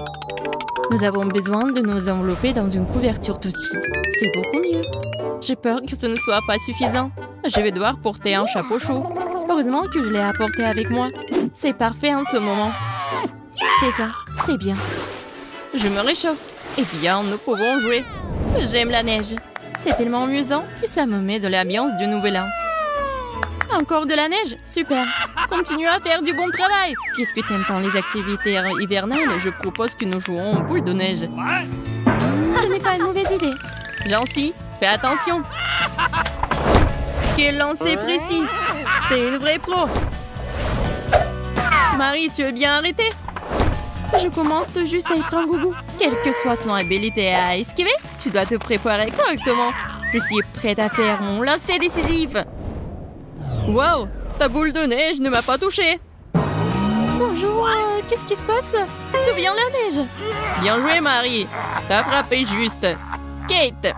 Nous avons besoin de nous envelopper dans une couverture tout de suite. C'est beaucoup mieux. J'ai peur que ce ne soit pas suffisant. Je vais devoir porter un chapeau chaud. Heureusement que je l'ai apporté avec moi. C'est parfait en ce moment. C'est ça, c'est bien. Je me réchauffe. Eh bien, nous pouvons jouer. J'aime la neige. C'est tellement amusant que ça me met de l'ambiance du nouvel an. Encore de la neige? Super. Continue à faire du bon travail. Puisque t'aimes tant les activités hivernales, Je propose que nous jouons aux boules de neige. ce n'est pas une mauvaise idée. J'en suis. Fais attention. Quel lancer précis. T'es une vraie pro. Marie, tu es bien arrêtée? Je commence tout juste à y prendre goût. Quelle que soit ton habilité à esquiver, tu dois te préparer correctement. Je suis prête à faire mon lancer décisif. Wow, ta boule de neige ne m'a pas touchée. Bonjour, Qu'est-ce qui se passe? D'où vient la neige? Bien joué, Marie. T'as frappé juste. Kate,